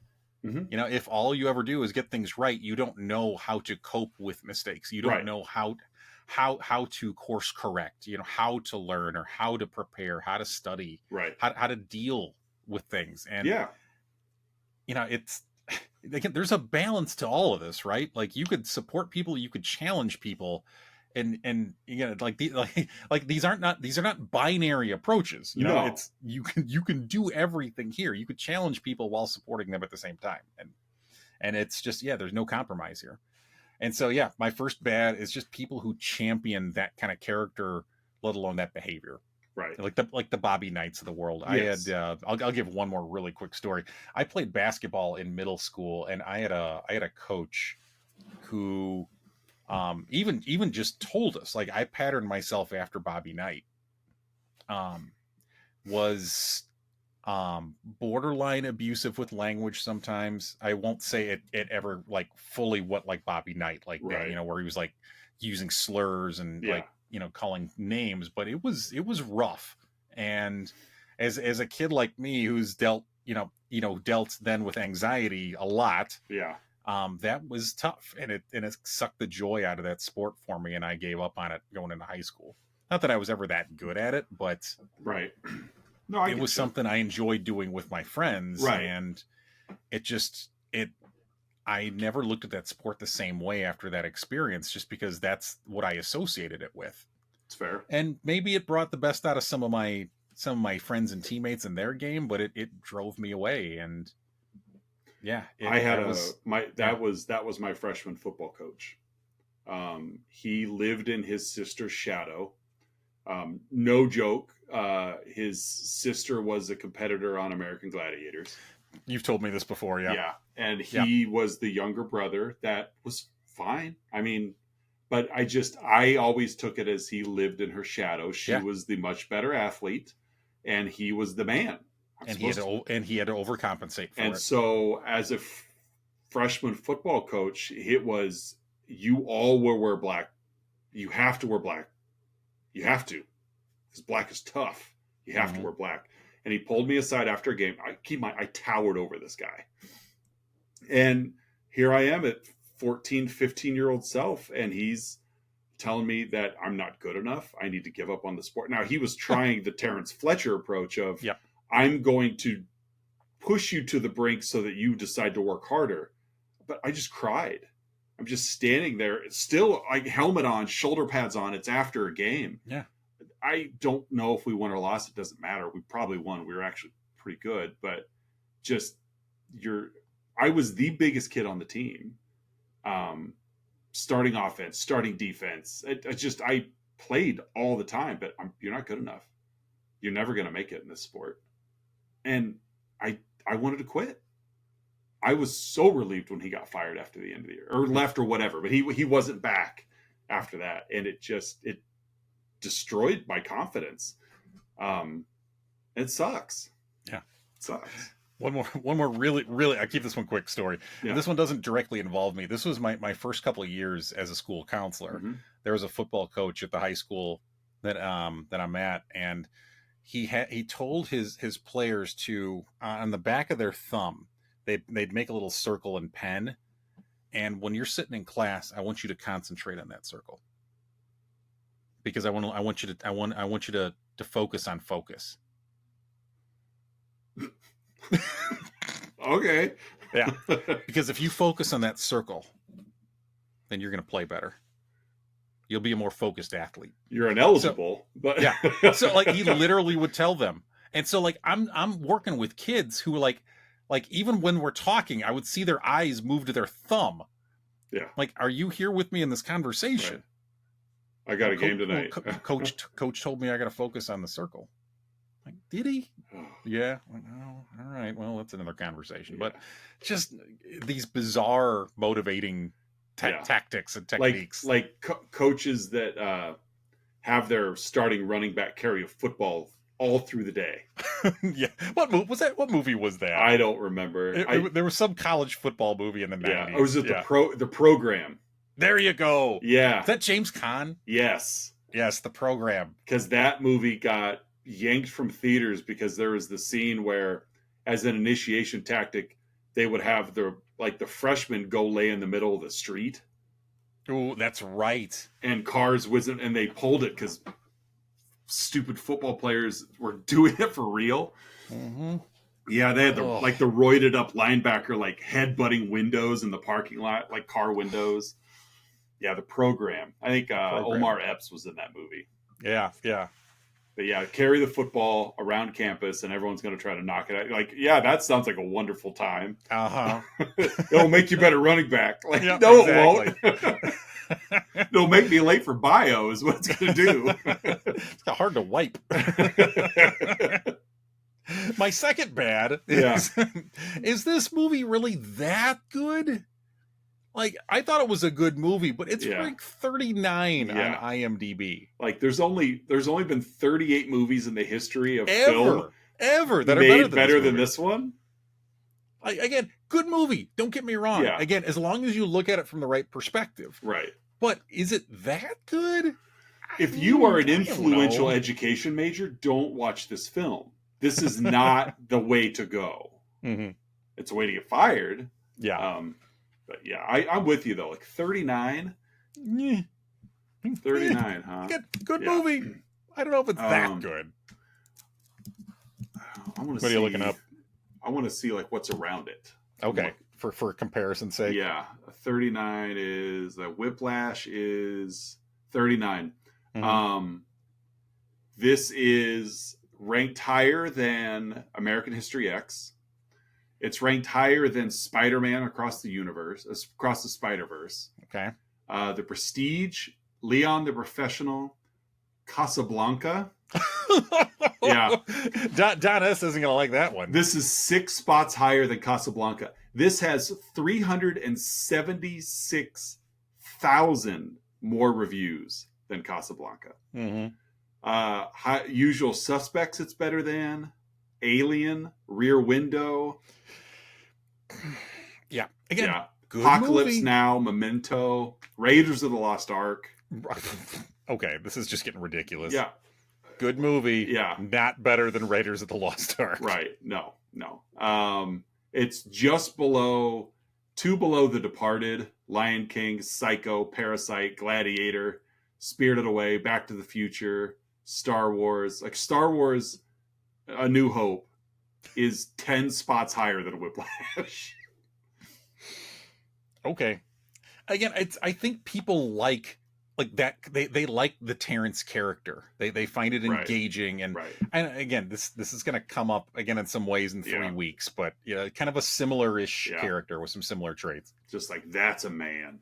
Mm-hmm. If all you ever do is get things right, you don't know how to cope with mistakes. You don't Right. know how to course correct, how to learn or how to prepare, how to study, Right. how to deal with things. And Yeah. it's, again, there's a balance to all of this, right? Like you could support people, you could challenge people, and like these are not binary approaches. No. It's you can do everything here. You could challenge people while supporting them at the same time, and it's just there's no compromise here. And so my first bad is just people who champion that kind of character, let alone that behavior. Right. Like the Bobby Knights of the world. Yes. I had I'll give one more really quick story. I played basketball in middle school, and I had a coach who even just told us, like, I patterned myself after Bobby Knight. Was borderline abusive with language sometimes. I won't say it ever like fully what like Bobby Knight like Right. that, where he was like using slurs and like calling names, but it was rough. And as a kid like me who's dealt then with anxiety a lot, that was tough, and it sucked the joy out of that sport for me, and I gave up on it going into high school. Not that I was ever that good at it, but right. No, it was something I enjoyed doing with my friends, right. And I never looked at that sport the same way after that experience, just because that's what I associated it with. It's fair. And maybe it brought the best out of some of my friends and teammates in their game, but it drove me away. And that was my freshman football coach. He lived in his sister's shadow. No joke. His sister was a competitor on American Gladiators. You've told me this before, yeah. Yeah. And he was the younger brother. That was fine. I mean, but I always took it as he lived in her shadow. She was the much better athlete, and he was the man. And he had to overcompensate for it. And so as a freshman football coach, it was, you all will wear black. You have to wear black. You have to. Because black is tough. You have to wear black. And he pulled me aside after a game. I towered over this guy. And here I am at 14, 15-year-old self, and he's telling me that I'm not good enough. I need to give up on the sport. Now, he was trying the Terrence Fletcher approach of, I'm going to push you to the brink so that you decide to work harder. But I just cried. I'm just standing there, still like helmet on, shoulder pads on. It's after a game. Yeah. I don't know if we won or lost. It doesn't matter. We probably won. We were actually pretty good, but I was the biggest kid on the team. Starting offense, starting defense. I played all the time, but you're not good enough. You're never going to make it in this sport. And I wanted to quit. I was so relieved when he got fired after the end of the year, or left or whatever, but he wasn't back after that. And it destroyed my confidence. It sucks. Yeah. It sucks. One more really, I keep this one quick story. Yeah. This one doesn't directly involve me. This was my first couple of years as a school counselor. Mm-hmm. There was a football coach at the high school that I'm at, and he told his players to, on the back of their thumb, they'd make a little circle in pen, and when you're sitting in class, I want you to concentrate on that circle, because I want you to focus on focus. Okay. Yeah. Because if you focus on that circle, then you're going to play better. You'll be a more focused athlete. You're ineligible, but yeah. So like he literally would tell them. And so like I'm working with kids who like like even when we're talking, I would see their eyes move to their thumb. Yeah. Like, are you here with me in this conversation? Right. I got a game tonight. Coach told me I got to focus on the circle. Like, did he? Yeah. Oh, all right. Well, that's another conversation. But just these bizarre motivating tactics and techniques. Like coaches that have their starting running back carry a football all through the day. Yeah. What movie was that? What movie was that? I don't remember. There was some college football movie in the 90s. Yeah. Or was it the program? There you go. Yeah. Is that James Caan? Yes. Yes, The Program. Because that movie got yanked from theaters because there was the scene where, as an initiation tactic, they would have the freshmen go lay in the middle of the street. Oh, that's right. And cars wasn't, and they pulled it because stupid football players were doing it for real. Mm-hmm. Yeah, they had the roided up linebacker like headbutting windows in the parking lot, like car windows. Yeah, The Program. I think Omar Epps was in that movie. Yeah, yeah. But yeah, carry the football around campus, and everyone's going to try to knock it out. Like, yeah, that sounds like a wonderful time. It'll make you better running back. Like, yep, no, exactly. it won't. It'll make me late for bio is what it's going to do. It's hard to wipe. My second bad is this movie really that good? Like, I thought it was a good movie, but it's ranked 39 on IMDb. Like, there's only been 38 movies in the history of film that made are better than this one. Again, good movie. Don't get me wrong. Yeah. Again, as long as you look at it from the right perspective. Right. But is it that good? If you are an influential education major, don't watch this film. This is not the way to go. Mm-hmm. It's a way to get fired. Yeah. But yeah, I'm with you though. Like 39? 39, huh? Good movie. I don't know if it's that good. What are you looking up? I want to see like what's around it. Okay. For comparison's sake. Yeah. 39 is Whiplash is 39. Mm-hmm. This is ranked higher than American History X. It's ranked higher than Spider-Man Across the Spider-Verse. Okay. The Prestige, Leon the Professional, Casablanca. Yeah. Don S. isn't going to like that one. This is 6 spots higher than Casablanca. This has 376,000 more reviews than Casablanca. Mm-hmm. Usual Suspects, it's better than. Alien, Rear Window. Yeah. Again, good Apocalypse movie. Now, Memento, Raiders of the Lost Ark. Okay, this is just getting ridiculous. Yeah. Good movie. Yeah. Not better than Raiders of the Lost Ark. Right. No. It's just below, 2 below The Departed, Lion King, Psycho, Parasite, Gladiator, Spirited Away, Back to the Future, Star Wars. Like Star Wars A New Hope is 10 spots higher than Whiplash. Okay. Again, I think people like that. They like the Terrence character. They find it engaging, and again, this is going to come up again in some ways in 3 weeks, but kind of a similar-ish character with some similar traits. Just like that's a man.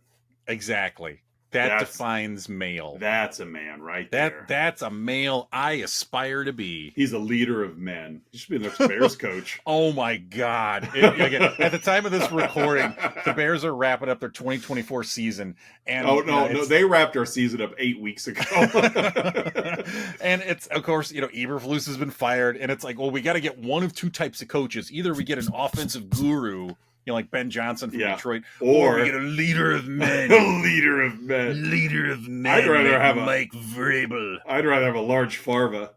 Exactly. That defines male. That's a man right there. That's a male I aspire to be. He's a leader of men. He should be the next Bears coach. Oh my God. Again, at the time of this recording, the Bears are wrapping up their 2024 season. And no, they wrapped our season up 8 weeks ago. And it's, of course, Eberflus has been fired, and it's like, well, we got to get one of 2 types of coaches. Either we get an offensive guru, like Ben Johnson from Detroit, or we get a leader of men. A leader of men. Leader of men. I'd rather have Mike Vrabel. I'd rather have a large Farva.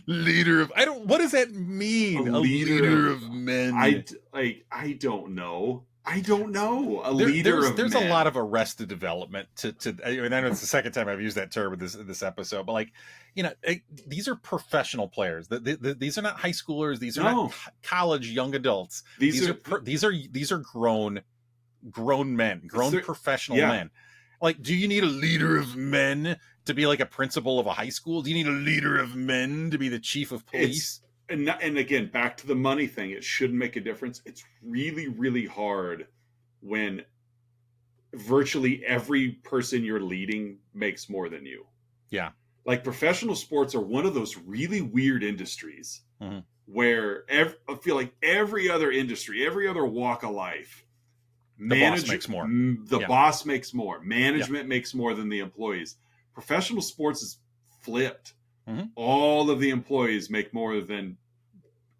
Leader of what does that mean? A leader of men. I don't know. A leader of there's men. a lot of Arrested Development to I know it's the second time I've used that term in this episode, but these are professional players. These are not high schoolers. These are not college young adults. These are grown men, professional men. Like, do you need a leader of men to be like a principal of a high school? Do you need a leader of men to be the chief of police? and again, back to the money thing, it shouldn't make a difference. It's really, really hard when virtually every person you're leading makes more than you. Yeah. Like professional sports are one of those really weird industries where I feel like every other industry, every other walk of life, the boss makes more. The boss makes more. Management makes more than the employees. Professional sports is flipped. All of the employees make more than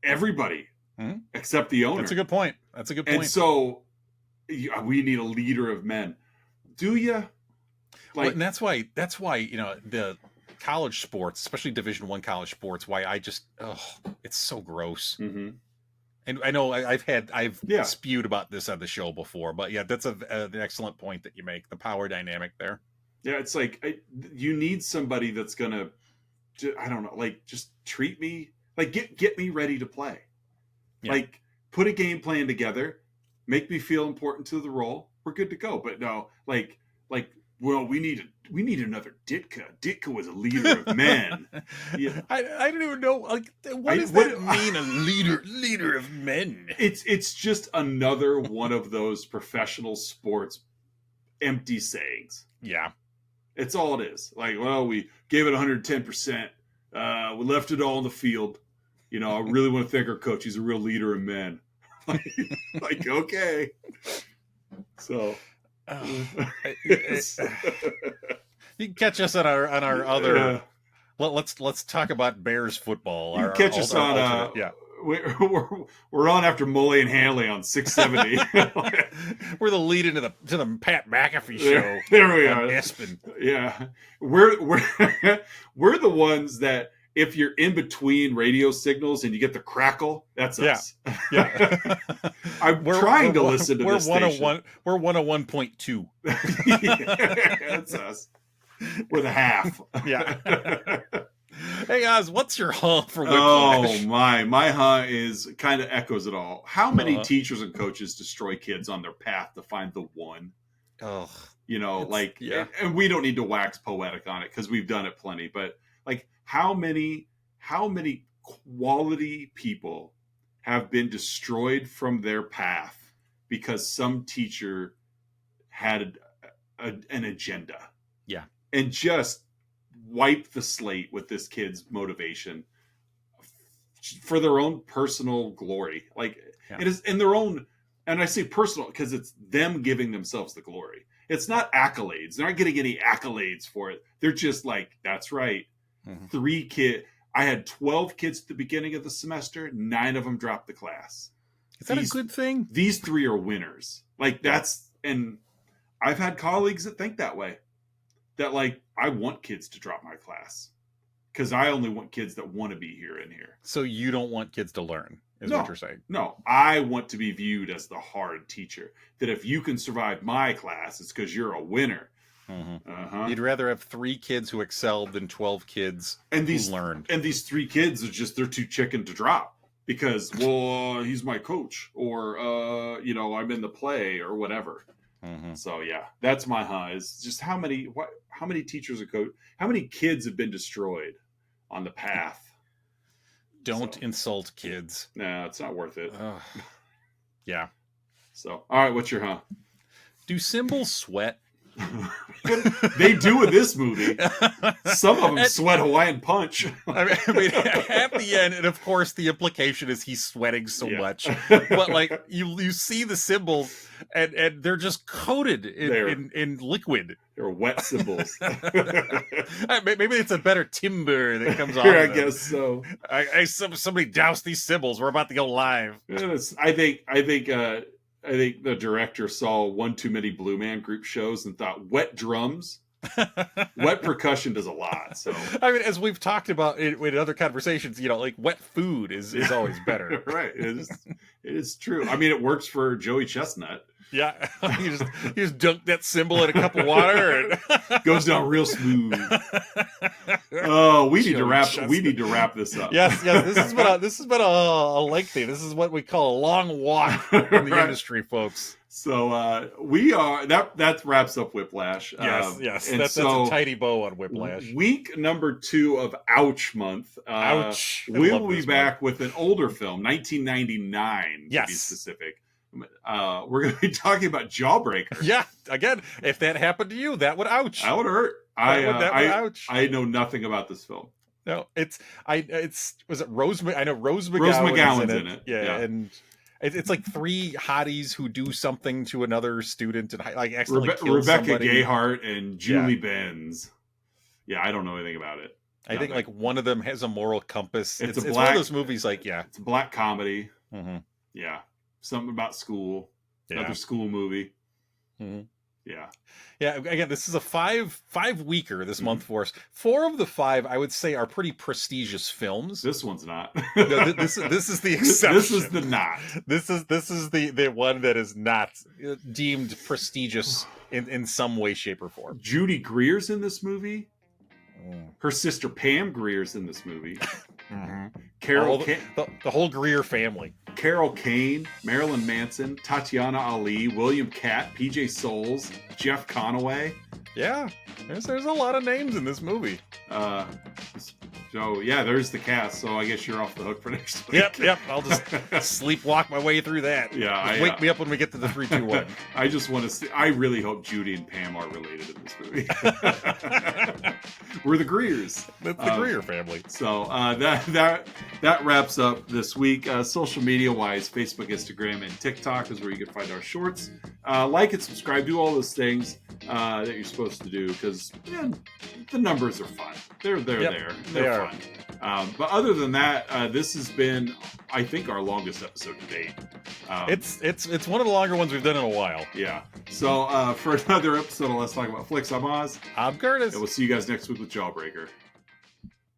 everybody except the owner. That's a good point. And so we need a leader of men. Do you? Well, and that's why the college sports, especially Division I college sports, why I just it's so gross. And I know I've spewed about this on the show before, but yeah, that's an excellent point that you make. The power dynamic there. Yeah, it's like you need somebody that's gonna, I don't know, like just treat me like get me ready to play. Yeah. Like put a game plan together, make me feel important to the role. We're good to go. But no, like well, we need another Ditka. Ditka was a leader of men. Yeah. I don't even know. Like, what does that mean? A leader of men? It's just another one of those professional sports empty sayings. Yeah, it's all it is. Like, well, we gave it 110%. We left it all on the field. You know, I really want to thank our coach. He's a real leader of men. like okay, so. You can catch us on our other. Let's talk about Bears football. You can catch us on. We're on after Mully and Hanley on 670. We're the lead into the Pat McAfee show. There we are, Espen. Yeah, we're the ones that if you're in between radio signals and you get the crackle, that's us. Yeah. We're trying to listen to this station. We're 101.2. That's us. We're the half. Yeah. Hey guys, what's your huh for Whiplash? Oh my huh is kind of echoes it all. How many teachers and coaches destroy kids on their path to find the one? Oh, you know, and we don't need to wax poetic on it because we've done it plenty, but like how many quality people have been destroyed from their path because some teacher had an agenda. Yeah. And just wipe the slate with this kid's motivation for their own personal glory. Like it is in their own, and I say personal because it's them giving themselves the glory. It's not accolades. They're not getting any accolades for it. They're just like, that's right. 3 kids. I had 12 kids at the beginning of the semester. 9 of them dropped the class. Is that a good thing? These 3 are winners. Like that's, and I've had colleagues that think that way. That like, I want kids to drop my class because I only want kids that want to be here in here. So you don't want kids to learn, is what you're saying? No, I want to be viewed as the hard teacher. That if you can survive my class, it's because you're a winner. You'd rather have 3 kids who excelled than 12 kids who learned. And these 3 kids are just, they're too chicken to drop because, well, he's my coach or, I'm in the play or whatever. So yeah, that's my huh is just how many teachers and coach, how many kids have been destroyed on the path. Don't insult kids. No, it's not worth it. Yeah. So, all right, what's your huh? Do cymbals sweat? They do in this movie. Some of them sweat Hawaiian Punch. I mean, at the end, and of course, the implication is he's sweating so much. But like, you see the cymbals, and they're just coated in liquid. They're wet cymbals. Maybe it's a better timber that comes off. I guess so. Somebody douse these cymbals. We're about to go live. I think the director saw one too many Blue Man Group shows and thought wet drums, wet percussion does a lot. So I mean, as we've talked about in other conversations, like wet food is always better. Right. It is true. I mean, it works for Joey Chestnut. Yeah. you just dunk that cymbal in a cup of water and goes down real smooth. Oh, we need to Joey wrap. Chestnut. We need to wrap this up. Yes. This has been a lengthy. This is what we call a long walk in the Right. industry, folks. So we are that wraps up Whiplash. Yes. And That's a tidy bow on Whiplash. Week number 2 of Ouch Month. Ouch! I We love will be this back with an older film, 1999 to be Yes. specific. We're going to be talking about Jawbreaker. Yeah. Again, if that happened to you, that would ouch. That would hurt. That would ouch. I know nothing about this film. No, was it Rose? I know Rose McGowan. Rose McGowan's in it. Yeah, and it's like 3 hotties who do something to another student and like accidentally kill Rebecca somebody. Gayheart and Julie Benz. Yeah, I don't know anything about it. I think like one of them has a moral compass. It's one of those movies. Like it's a black comedy. Mm-hmm. Yeah, something about school. Yeah. Another school movie. Mm-hmm. Yeah. Yeah. Again, this is a five weeker this month for us. 4 of the 5, I would say, are pretty prestigious films. This one's not. No, this is the exception. This is the not. This is the one that is not deemed prestigious in some way, shape, or form. Judy Greer's in this movie. Her sister Pam Greer's in this movie. Mm-hmm. The whole Greer family. Carol Kane, Marilyn Manson, Tatiana Ali, William Catt, PJ Souls, Jeff Conaway. Yeah, there's a lot of names in this movie. So yeah, there's the cast. So I guess you're off the hook for next week. Yep. I'll just sleepwalk my way through that. Yeah, wake me up when we get to the 3, 2, 1. I just want to see. I really hope Judy and Pam are related in this movie. We're the Greers. That's the Greer family. So that wraps up this week. Social media wise, Facebook, Instagram, and TikTok is where you can find our shorts. Like and subscribe. Do all those things that you're supposed to do because the numbers are fun. They're there. They're fun. But other than that, this has been, I think, our longest episode to date. It's one of the longer ones we've done in a while. Yeah. So for another episode of Let's Talk About Flicks, I'm Oz. I'm Curtis. And we'll see you guys next week with Jawbreaker.